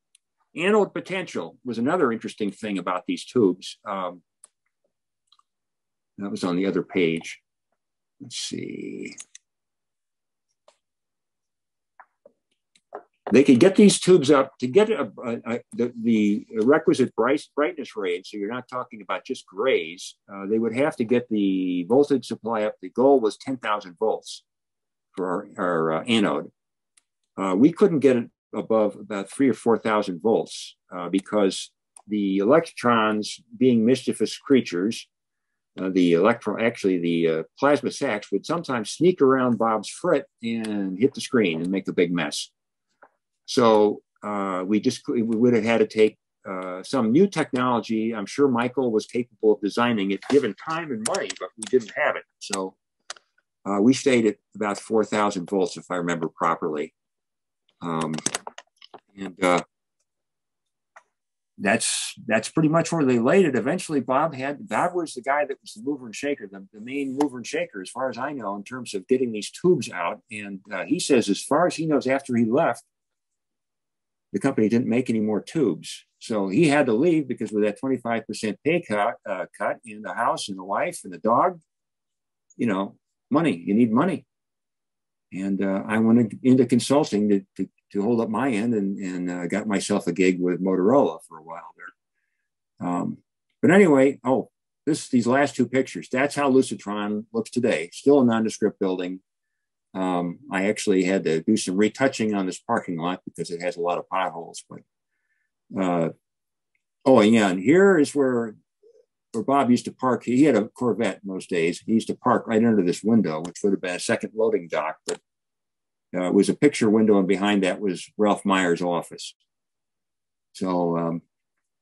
anode potential was another interesting thing about these tubes. That was on the other page. Let's see. They could get these tubes up to get the requisite brightness range. So you're not talking about just grays. They would have to get the voltage supply up. The goal was 10,000 volts for our anode. We couldn't get it above about 3,000 or 4,000 volts because the electrons, being mischievous creatures, the plasma sacks would sometimes sneak around Bob's frit and hit the screen and make a big mess. So we would have had to take some new technology. I'm sure Michael was capable of designing it, given time and money, but we didn't have it. So we stayed at about 4,000 volts, if I remember properly. That's pretty much where they laid it. Eventually, Bob was the guy that was the mover and shaker, the main mover and shaker, as far as I know, in terms of getting these tubes out. And he says, as far as he knows, after he left, the company didn't make any more tubes. So he had to leave because with that 25% pay cut in the house and the wife and the dog, money, you need money. And I went into consulting to hold up my end and got myself a gig with Motorola for a while there. But anyway, these last two pictures, that's how Lucitron looks today. Still a nondescript building. I actually had to do some retouching on this parking lot because it has a lot of potholes. But and here is where Bob used to park. He had a Corvette in those days. He used to park right under this window, which would have been a second loading dock. But it was a picture window, and behind that was Ralph Meyer's office. So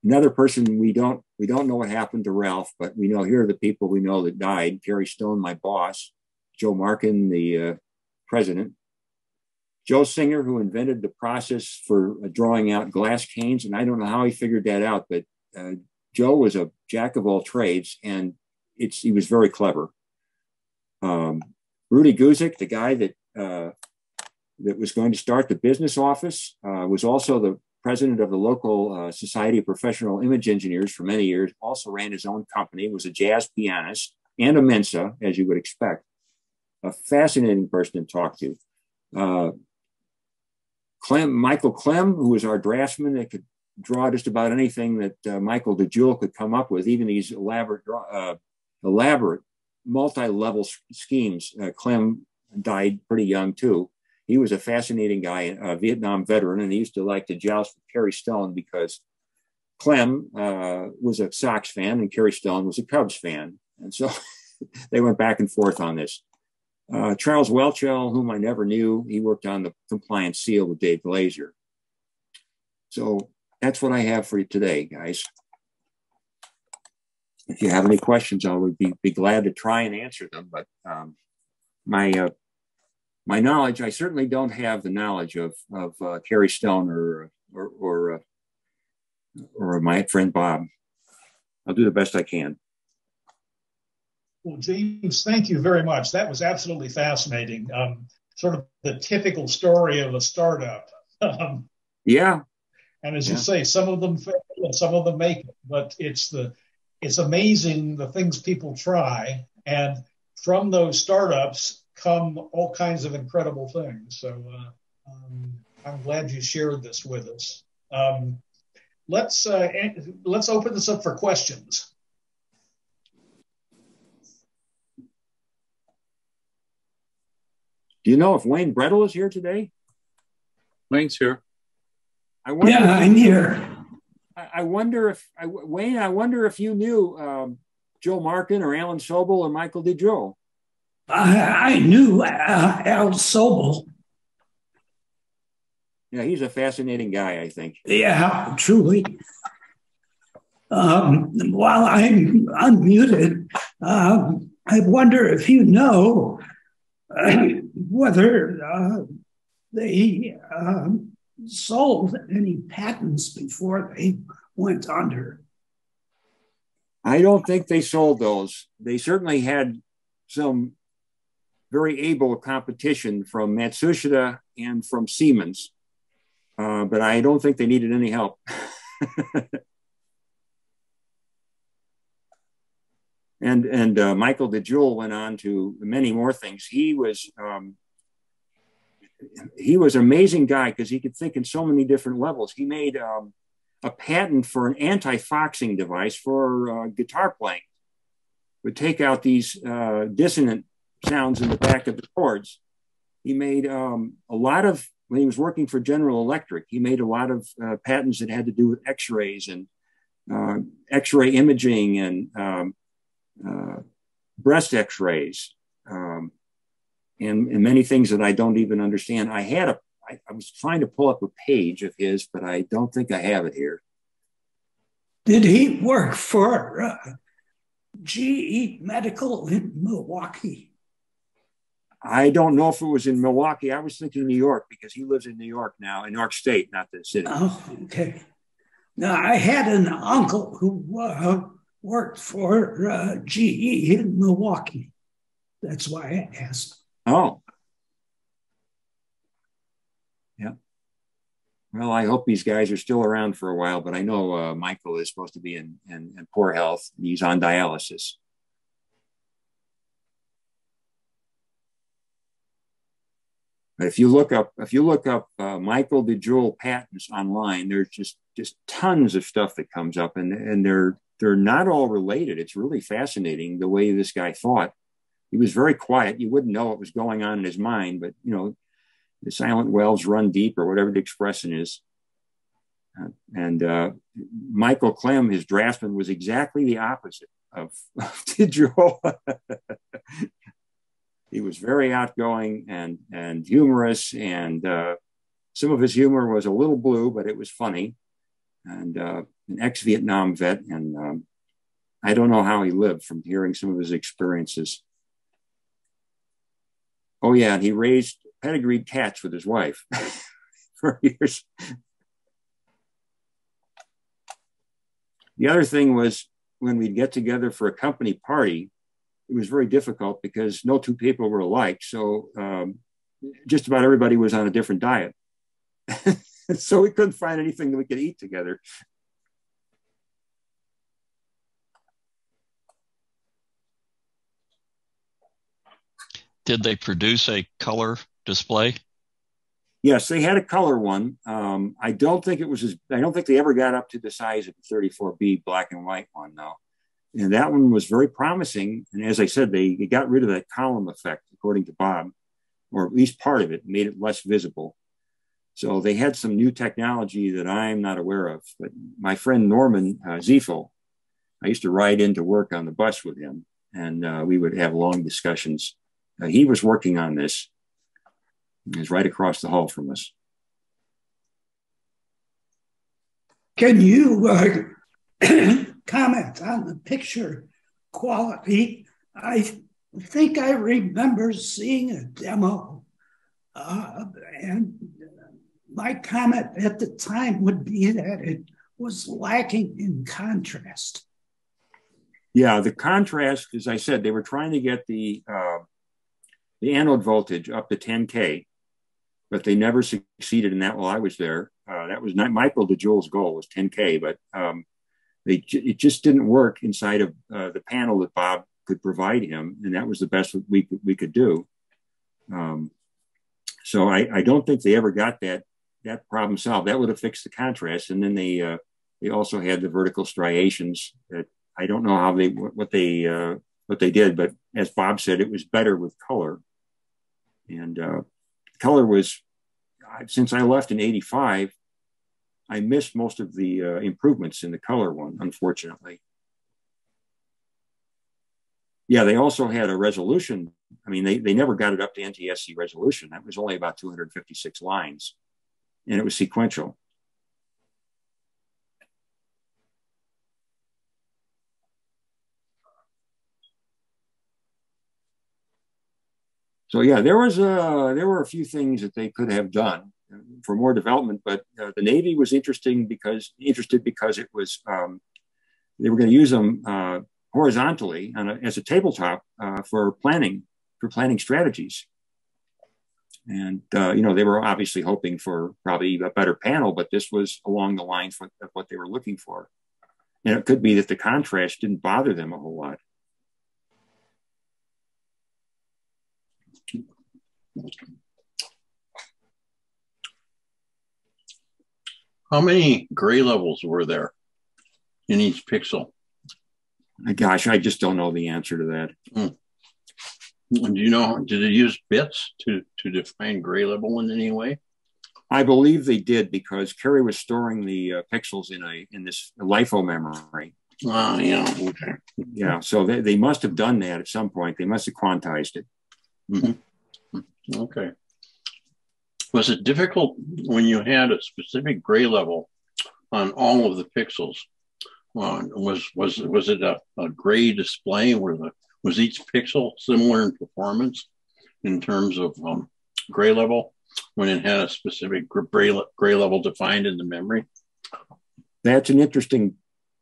another person we don't know what happened to Ralph, but we know here are the people we know that died. Terry Stone, my boss, Joe Markin, the president, Joe Singer, who invented the process for drawing out glass canes. And I don't know how he figured that out, but Joe was a jack of all trades, and he was very clever. Rudy Guzik, the guy that was going to start the business office, was also the president of the local Society of Professional Image Engineers for many years, also ran his own company, was a jazz pianist and a Mensa, as you would expect. A fascinating person to talk to. Michael Clem, who was our draftsman that could draw just about anything that Michael DeJewel could come up with, even these elaborate multi-level schemes. Clem died pretty young too. He was a fascinating guy, a Vietnam veteran, and he used to like to joust with Kerry Stone because Clem was a Sox fan and Kerry Stone was a Cubs fan. And so they went back and forth on this. Charles Welchel, whom I never knew, he worked on the compliance seal with Dave Glazier. So that's what I have for you today, guys. If you have any questions, I would be glad to try and answer them. But my knowledge, I certainly don't have the knowledge of Kerry Stone or my friend Bob. I'll do the best I can. Well, James, thank you very much. That was absolutely fascinating. Sort of the typical story of a startup. Yeah. And as you say, some of them fail and some of them make it. But it's amazing the things people try. And from those startups come all kinds of incredible things. So I'm glad you shared this with us. Let's open this up for questions. Do you know if Wayne Brettel is here today? Wayne's here. I'm here. I wonder if Wayne. I wonder if you knew Joe Markin or Alan Sobel or Michael DeJoe. I knew Al Sobel. Yeah, he's a fascinating guy, I think. Yeah, truly. While I'm unmuted, I wonder if you know whether they sold any patents before they went under. I don't think they sold those. They certainly had some very able competition from Matsushita and from Siemens, but I don't think they needed any help. And Michael DeJewel went on to many more things. He was an amazing guy because he could think in so many different levels. He made a patent for an anti-foxing device for guitar playing. Would take out these dissonant sounds in the back of the chords. He made a lot of, when he was working for General Electric, he made a lot of patents that had to do with X-rays and X-ray imaging and breast X-rays and many things that I don't even understand. I was trying to pull up a page of his, but I don't think I have it here. Did he work for GE Medical in Milwaukee? I don't know if it was in Milwaukee. I was thinking New York because he lives in New York now, in New York State, not the city. Oh, okay. Now, I had an uncle who worked for GE in Milwaukee. That's why I asked. Oh. Yeah. Well, I hope these guys are still around for a while, but I know Michael is supposed to be in poor health. He's on dialysis. But if you look up Michael DeJewel patents online, there's just tons of stuff that comes up, and they're not all related. It's really fascinating the way this guy thought. He was very quiet. You wouldn't know what was going on in his mind, but you know, the silent wells run deep, or whatever the expression is. Michael Clem, his draftsman, was exactly the opposite of DeJewel. He was very outgoing and humorous, and some of his humor was a little blue, but it was funny. And an ex-Vietnam vet, and I don't know how he lived from hearing some of his experiences. Oh yeah, and he raised pedigreed cats with his wife for years. The other thing was when we'd get together for a company party, it was very difficult because no two people were alike. So just about everybody was on a different diet. So we couldn't find anything that we could eat together. Did they produce a color display? Yes, they had a color one. I don't think they ever got up to the size of the 34B black and white one, though. And that one was very promising. And as I said, they got rid of that column effect, according to Bob, or at least part of it, made it less visible. So they had some new technology that I'm not aware of. But my friend Norman Ziefel, I used to ride into work on the bus with him, and we would have long discussions. He was working on this. He was right across the hall from us. Can you comment on the picture quality? I think I remember seeing a demo, and my comment at the time would be that it was lacking in contrast. Yeah, the contrast, as I said, they were trying to get the anode voltage up to 10K, but they never succeeded in that while I was there. That was not Michael DeJewel's goal, was 10K, but it just didn't work inside of the panel that Bob could provide him, and that was the best we could do. So I don't think they ever got that problem solved. That would have fixed the contrast, and then they also had the vertical striations that I don't know how what they did, but as Bob said, it was better with color. And color was, since I left in '85, I missed most of the improvements in the color one, unfortunately. Yeah, they also had a resolution. I mean, they never got it up to NTSC resolution. That was only about 256 lines, and it was sequential. So yeah, there were a few things that they could have done for more development, but the Navy was interested because it was they were going to use them horizontally as a tabletop for planning strategies, and they were obviously hoping for probably a better panel, but this was along the lines of what they were looking for, and it could be that the contrast didn't bother them a whole lot. How many gray levels were there in each pixel? Gosh, I just don't know the answer to that. Do you know, did it use bits to define gray level in any way? I believe they did, because Kerry was storing the pixels in this LIFO memory. Oh, yeah. Okay. Yeah, so they must have done that at some point. They must have quantized it. Mm-hmm. Okay. Was it difficult when you had a specific gray level on all of the pixels? Was it a gray display where was each pixel similar in performance in terms of gray level when it had a specific gray level defined in the memory? That's an interesting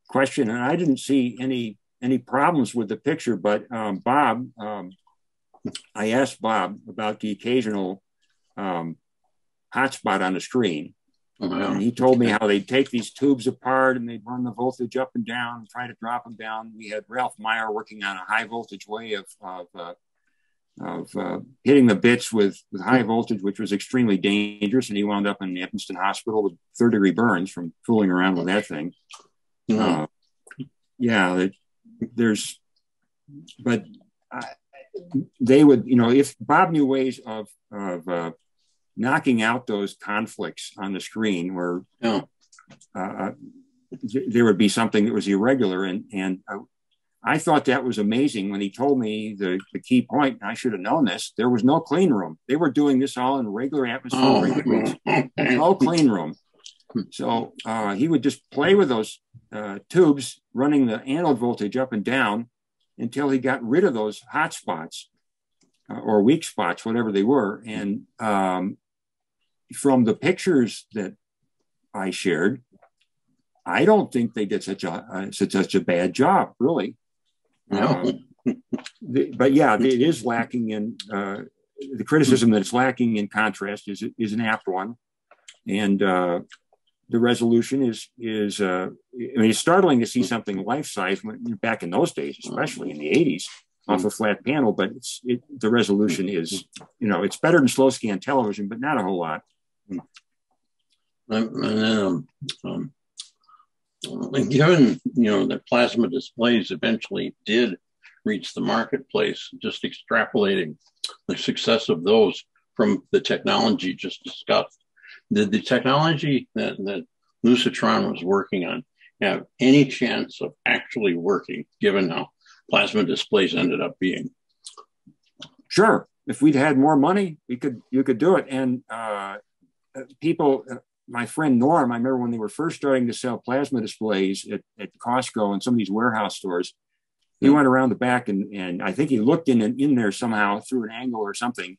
question, and I didn't see any problems with the picture. But Bob, I asked Bob about the occasional hotspot on the screen. And he told me how they'd take these tubes apart and they'd run the voltage up and down and try to drop them down. We had Ralph Meyer working on a high voltage way of hitting the bits with high voltage, which was extremely dangerous. And he wound up in the Evanston Hospital with third-degree burns from fooling around with that thing. They would, if Bob knew ways of knocking out those conflicts on the screen where there would be something that was irregular. And I thought that was amazing when he told me the key point. I should have known this. There was no clean room. They were doing this all in regular atmospheric no clean room. So he would just play with those tubes, running the anode voltage up and down until he got rid of those hot spots. or weak spots, whatever they were. And from the pictures that I shared, I don't think they did such a bad job, really. No. But yeah, it is lacking in the criticism that it's lacking in contrast is an apt one, and the resolution is I mean, it's startling to see something life size back in those days, especially in the 80s, off a flat panel. But the resolution is, it's better than slow scan television, but not a whole lot. And given, that plasma displays eventually did reach the marketplace, just extrapolating the success of those from the technology just discussed, did the technology that Lucitron was working on have any chance of actually working, given how plasma displays ended up being? Sure. If we'd had more money, you could do it. And people... My friend Norm, I remember when they were first starting to sell plasma displays at Costco and some of these warehouse stores, he went around the back and I think he looked in there somehow through an angle or something.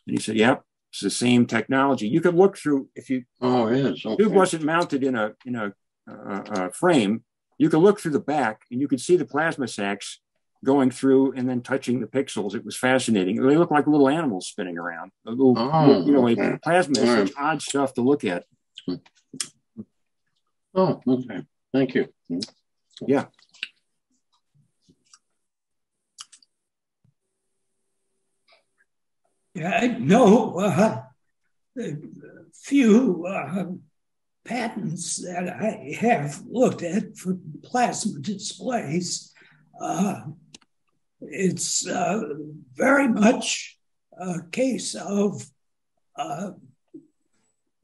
And he said, yep, it's the same technology. You could look through, if you, okay. Tube wasn't mounted in a frame, you could look through the back and you could see the plasma sacks going through and then touching the pixels. It was fascinating. They look like little animals spinning around. Plasma is such odd stuff to look at. Oh, okay. Thank you. Yeah. Yeah, I know a few patents that I have looked at for plasma displays. It's very much a case of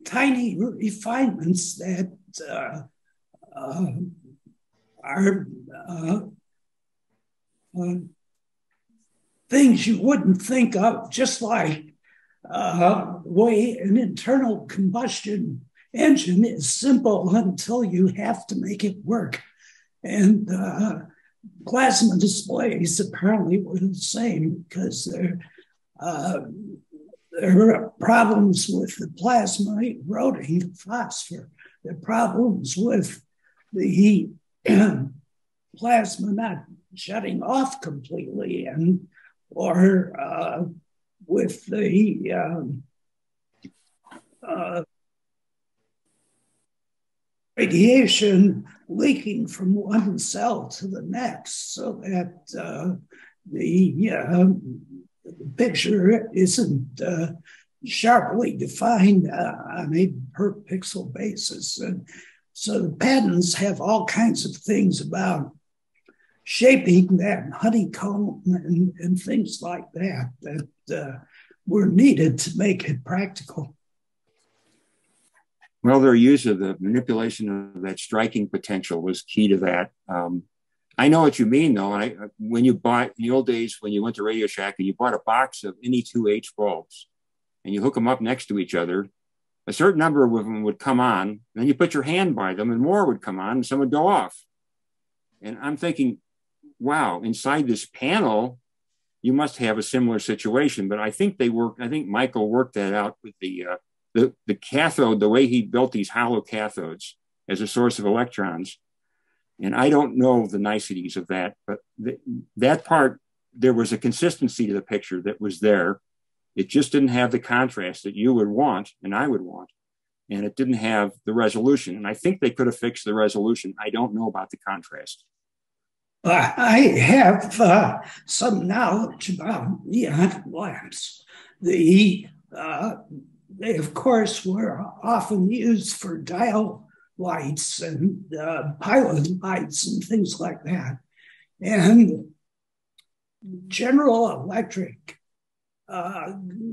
tiny refinements that are things you wouldn't think of, just like the way an internal combustion engine is simple until you have to make it work. And plasma displays apparently were the same, because there are problems with the plasma eroding the phosphor. There are problems with the plasma not shutting off completely, or with the radiation leaking from one cell to the next, so that the picture isn't sharply defined on a per pixel basis. And so the patents have all kinds of things about shaping that honeycomb and things like that were needed to make it practical. Well, their use of the manipulation of that striking potential was key to that. I know what you mean, though. And when you bought, in the old days, when you went to Radio Shack and you bought a box of any 2H bulbs and you hook them up next to each other, a certain number of them would come on, and then you put your hand by them and more would come on and some would go off. And I'm thinking, wow, inside this panel, you must have a similar situation. But I think Michael worked that out with the cathode, the way he built these hollow cathodes as a source of electrons. And I don't know the niceties of that, but that part, there was a consistency to the picture that was there. It just didn't have the contrast that you would want and I would want. And it didn't have the resolution. And I think they could have fixed the resolution. I don't know about the contrast. I have some knowledge about neon lamps. They, of course, were often used for dial lights and pilot lights and things like that. And General Electric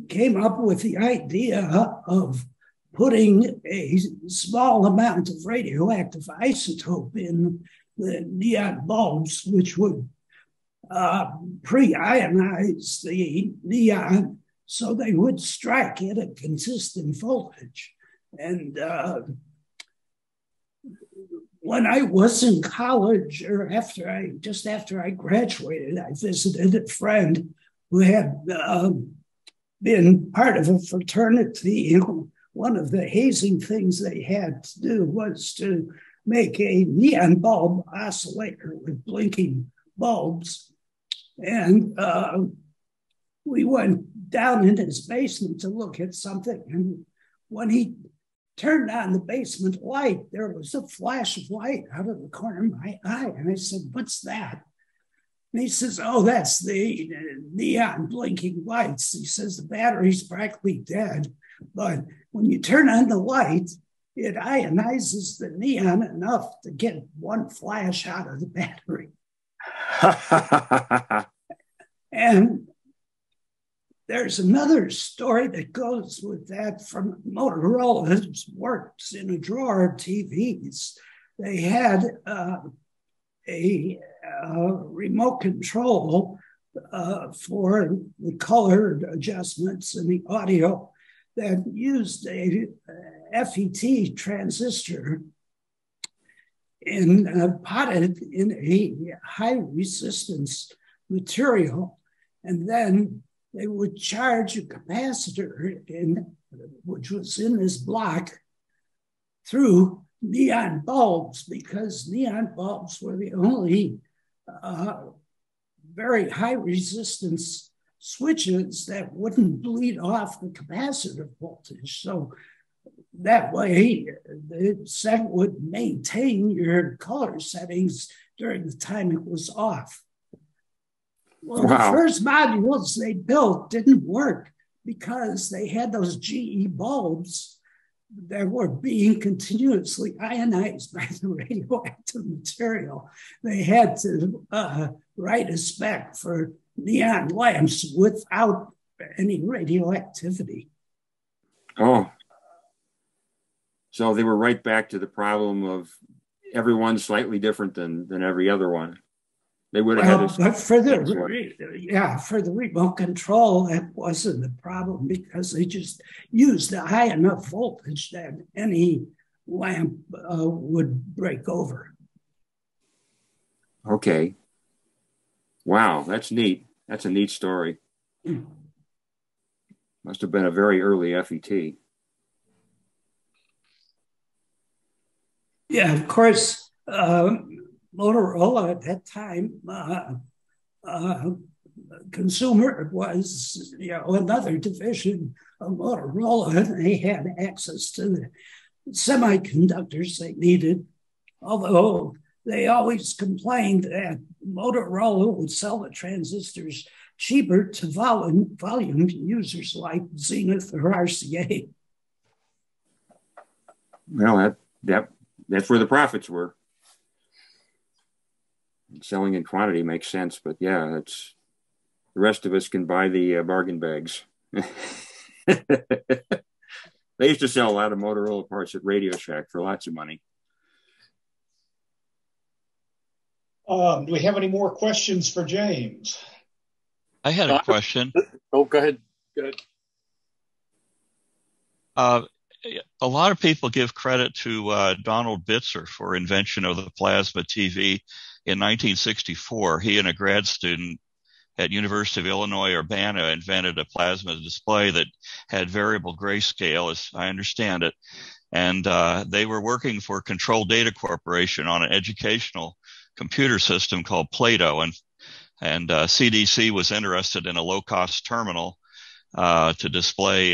came up with the idea of putting a small amount of radioactive isotope in the neon bulbs, which would pre-ionize the neon so they would strike at a consistent voltage. And when I was in college, or just after I graduated, I visited a friend who had been part of a fraternity. One of the hazing things they had to do was to make a neon bulb oscillator with blinking bulbs. And we went down in his basement to look at something. And when he turned on the basement light, there was a flash of light out of the corner of my eye. And I said, "What's that?" And he says, "Oh, that's the neon blinking lights." He says, "The battery's practically dead, but when you turn on the light, it ionizes the neon enough to get one flash out of the battery." And there's another story that goes with that from Motorola's works in a drawer of TVs. They had a remote control for the color adjustments in the audio that used a FET transistor and potted in a high resistance material. And then they would charge a capacitor which was in this block through neon bulbs, because neon bulbs were the only very high resistance switches that wouldn't bleed off the capacitor voltage. So that way the set would maintain your color settings during the time it was off. Well, wow. The first modules they built didn't work because they had those GE bulbs that were being continuously ionized by the radioactive material. They had to write a spec for neon lamps without any radioactivity. Oh. So they were right back to the problem of everyone's slightly different than every other one. They would have had but for the remote control, that wasn't the problem because they just used a high enough voltage that any lamp would break over. Okay. Wow, that's neat. That's a neat story. Must have been a very early FET. Yeah, of course. Motorola at that time, consumer was, another division of Motorola, and they had access to the semiconductors they needed. Although they always complained that Motorola would sell the transistors cheaper to volume users like Zenith or RCA. Well, that's where the profits were. Selling in quantity makes sense, but yeah, it's the rest of us can buy the bargain bags. They used to sell a lot of Motorola parts at Radio Shack for lots of money. Do we have any more questions for James? I had a question. Oh, go ahead. A lot of people give credit to Donald Bitzer for invention of the plasma TV in 1964. He and a grad student at University of Illinois Urbana invented a plasma display that had variable grayscale, as I understand it. And they were working for Control Data Corporation on an educational computer system called Plato. And CDC was interested in a low-cost terminal to display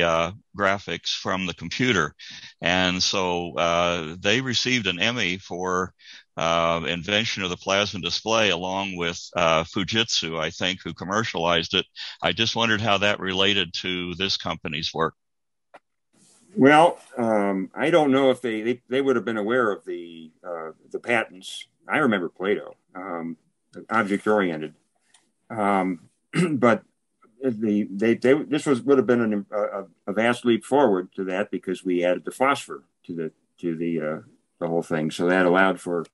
graphics from the computer. And so they received an Emmy for invention of the plasma display along with Fujitsu, I think, who commercialized it. I just wondered how that related to this company's work. Well, I don't know if they would have been aware of the patents. I remember Plato, object-oriented. But this would have been a vast leap forward to that because we added the phosphor to the whole thing. So that allowed for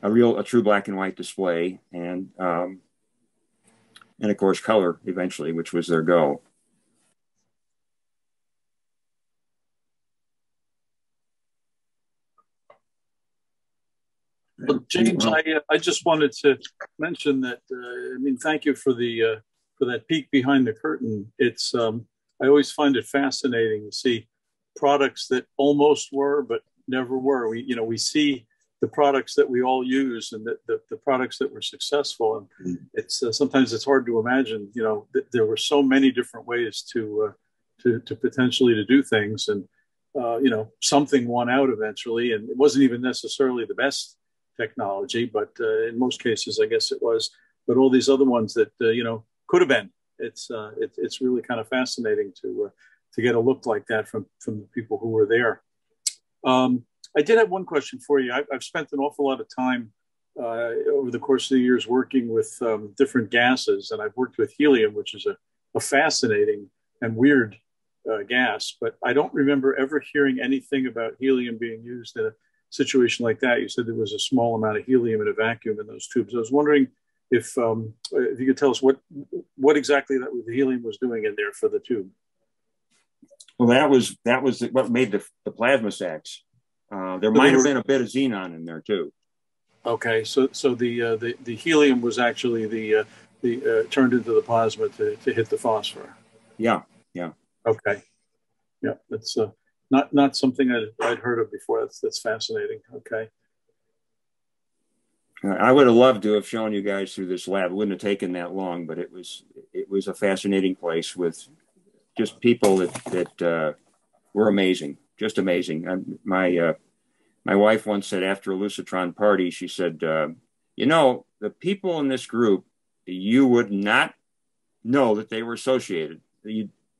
a true black and white display and of course color eventually, which was their goal. Well, James, I just wanted to mention that, thank you for the for that peek behind the curtain. It's I always find it fascinating to see products that almost were but never were. We see the products that we all use and the products that were successful. And it's sometimes it's hard to imagine, that there were so many different ways to potentially to do things. And, something won out eventually. And it wasn't even necessarily the best technology, but in most cases, I guess it was. But all these other ones that, could have been. It's really kind of fascinating to get a look like that from the people who were there. I did have one question for you. I've spent an awful lot of time over the course of the years working with different gases, and I've worked with helium, which is a fascinating and weird gas, but I don't remember ever hearing anything about helium being used in a situation like that. You said there was a small amount of helium in a vacuum in those tubes. I was wondering if you could tell us what exactly the helium was doing in there for the tube. Well, that was what made the plasma sacks. There might have been a bit of xenon in there too. Okay, so the helium was actually the turned into the plasma to hit the phosphor. Yeah. Okay. Yeah, that's not something I'd heard of before. That's fascinating. Okay. I would have loved to have shown you guys through this lab. It wouldn't have taken that long, but it was a fascinating place with just people that were amazing, just amazing. My wife once said after a Lucitron party, she said, the people in this group, you would not know that they were associated.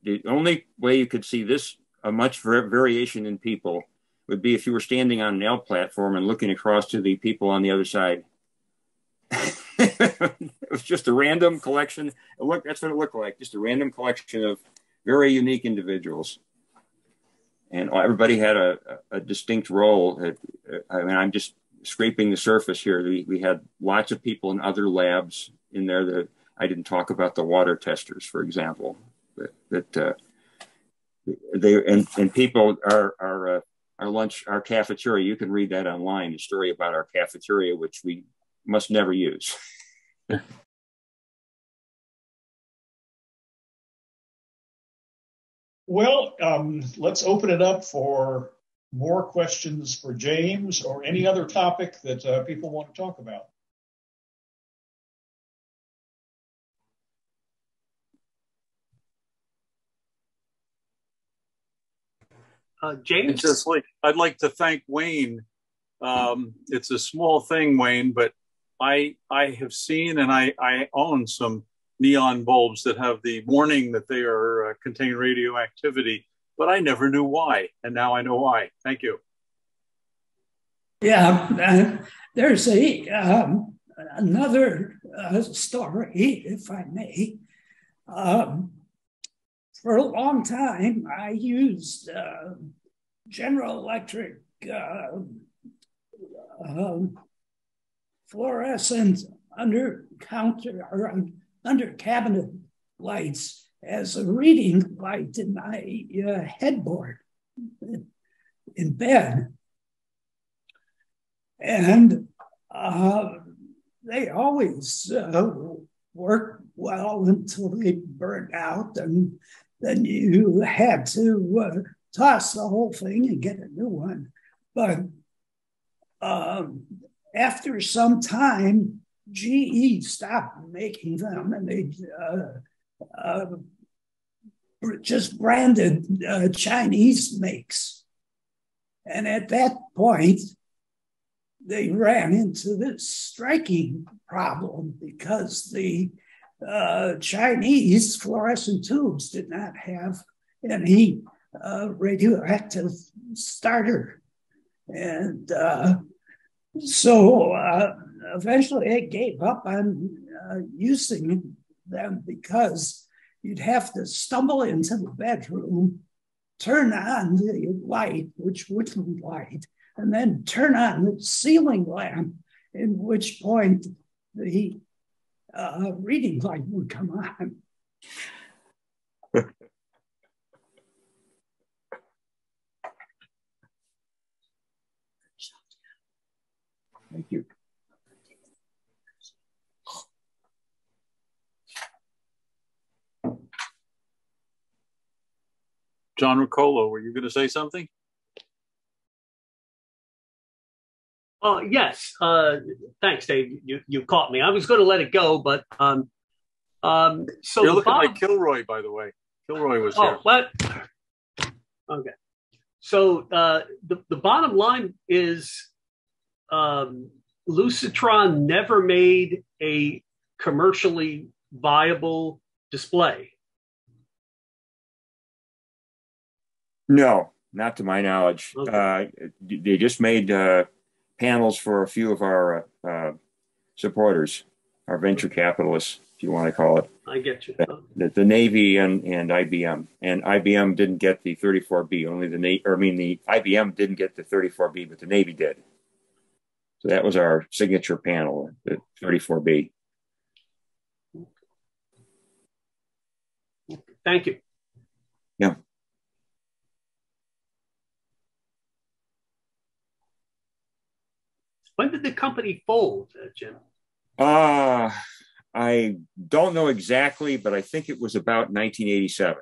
The only way you could see a much variation in people would be if you were standing on an L platform and looking across to the people on the other side. It was just a random collection. That's what it looked like, just a random collection of very unique individuals. And everybody had a distinct role. I'm just scraping the surface here. We had lots of people in other labs in there that I didn't talk about, the water testers, for example. People our lunch, our cafeteria. You can read that online. A story about our cafeteria, which we must never use. Well, let's open it up for more questions for James or any other topic that people want to talk about. James? I'd like to thank Wayne. It's a small thing, Wayne, but I have seen and I own some neon bulbs that have the warning that they are contain radioactivity, but I never knew why, and now I know why. Thank you. Yeah, there's another story, if I may. For a long time, I used General Electric fluorescent under cabinet lights as a reading light in my headboard in bed. And they always work well until they burn out, and then you had to toss the whole thing and get a new one. But after some time, GE stopped making them, and they just branded Chinese makes. And at that point, they ran into this striking problem because the Chinese fluorescent tubes did not have any radioactive starter. And so eventually I gave up on using them because you'd have to stumble into the bedroom, turn on the light, which wouldn't light, and then turn on the ceiling lamp, in which point the reading light would come on. Thank you. John Riccolo, were you going to say something? Yes. Thanks, Dave. You caught me. I was going to let it go, but so you're looking like Kilroy, by the way. Kilroy was here. What? Okay. So the bottom line is Lucitron never made a commercially viable display. No, not to my knowledge. Okay. They just made panels for a few of our supporters, our venture capitalists, if you want to call it. I get you. The Navy and IBM. And IBM didn't get the 34B. Only the IBM didn't get the 34B, but the Navy did. So that was our signature panel, the 34B. Thank you. Yeah. When did the company fold, Jim? I don't know exactly, but I think it was about 1987.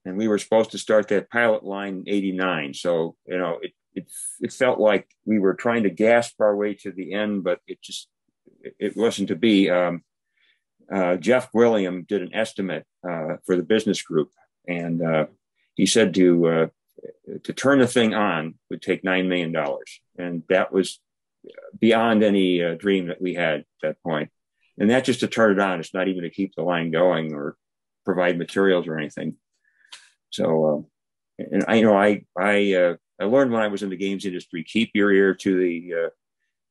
And we were supposed to start that pilot line in 89. So, you know, it felt like we were trying to gasp our way to the end, but it wasn't to be. Jeff William did an estimate for the business group, and he said to turn the thing on would take $9 million. And that was beyond any dream that we had at that point. And that just to turn it on, it's not even to keep the line going or provide materials or anything. So, and I learned when I was in the games industry, keep your ear to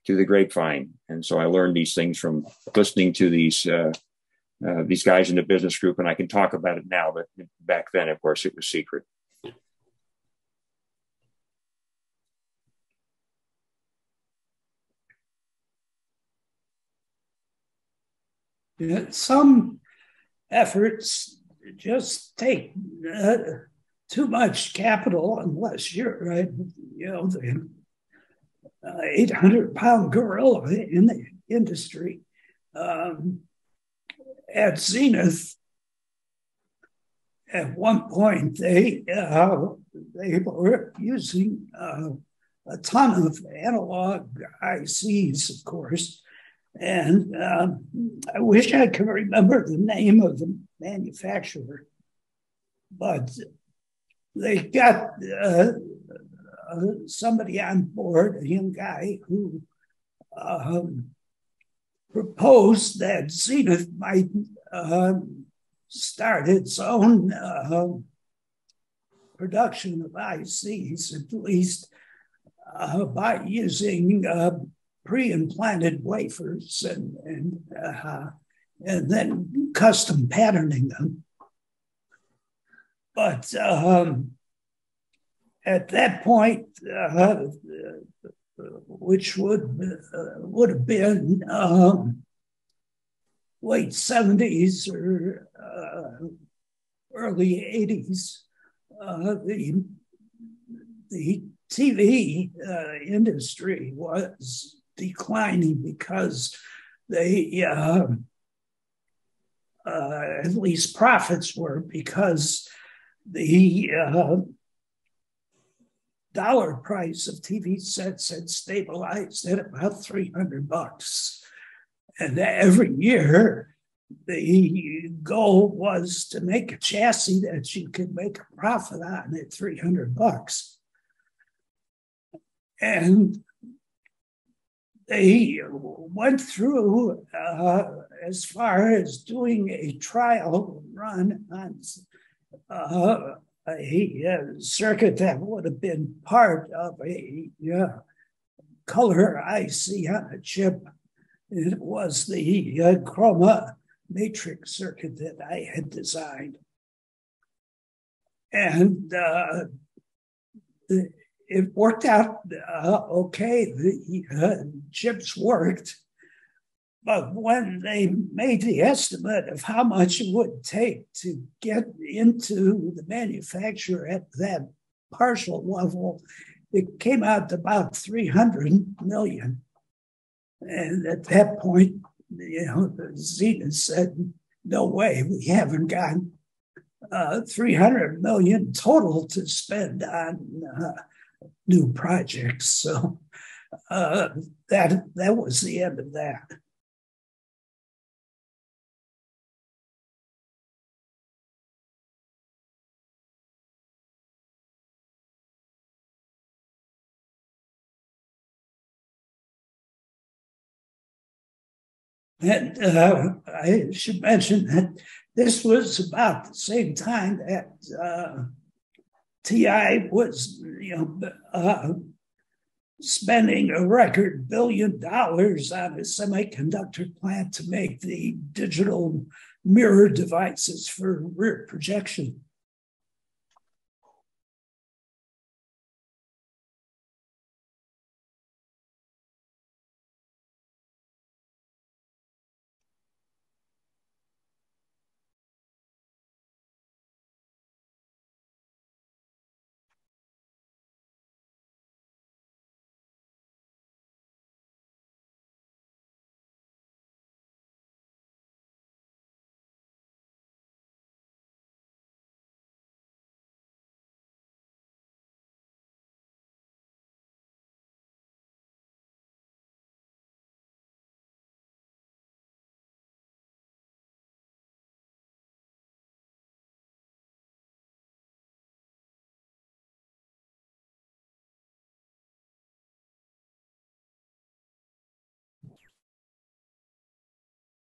the grapevine. And so I learned these things from listening to these guys in the business group, and I can talk about it now, but back then, of course, it was secret. Some efforts just take too much capital unless you're, the 800-pound gorilla in the industry. At Zenith, at one point, they were using a ton of analog ICs, of course. And I wish I could remember the name of the manufacturer, but they got somebody on board, a young guy who proposed that Zenith might start its own production of ICs, at least by using pre-implanted wafers and then custom patterning them. But at that point, which would have been late 70s or early 80s, the TV industry was declining because they, at least profits were, because the dollar price of TV sets had stabilized at about $300. And every year, the goal was to make a chassis that you could make a profit on at $300. And they went through as far as doing a trial run on a circuit that would have been part of a color IC on a chip. It was the chroma matrix circuit that I had designed. And it worked out okay. The chips worked. But when they made the estimate of how much it would take to get into the manufacture at that partial level, it came out to about $300 million. And at that point, Zenith said, no way, we haven't got $300 million total to spend on new projects. So that was the end of that. And I should mention that this was about the same time that TI was, spending a record $1 billion on a semiconductor plant to make the digital mirror devices for rear projection.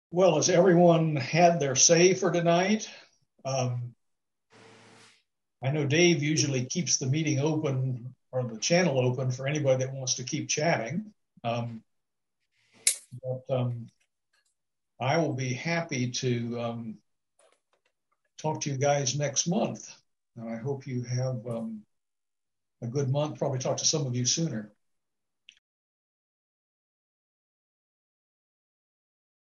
Well, has everyone had their say for tonight? I know Dave usually keeps the meeting open or the channel open for anybody that wants to keep chatting. But I will be happy to talk to you guys next month. And I hope you have a good month. Probably talk to some of you sooner.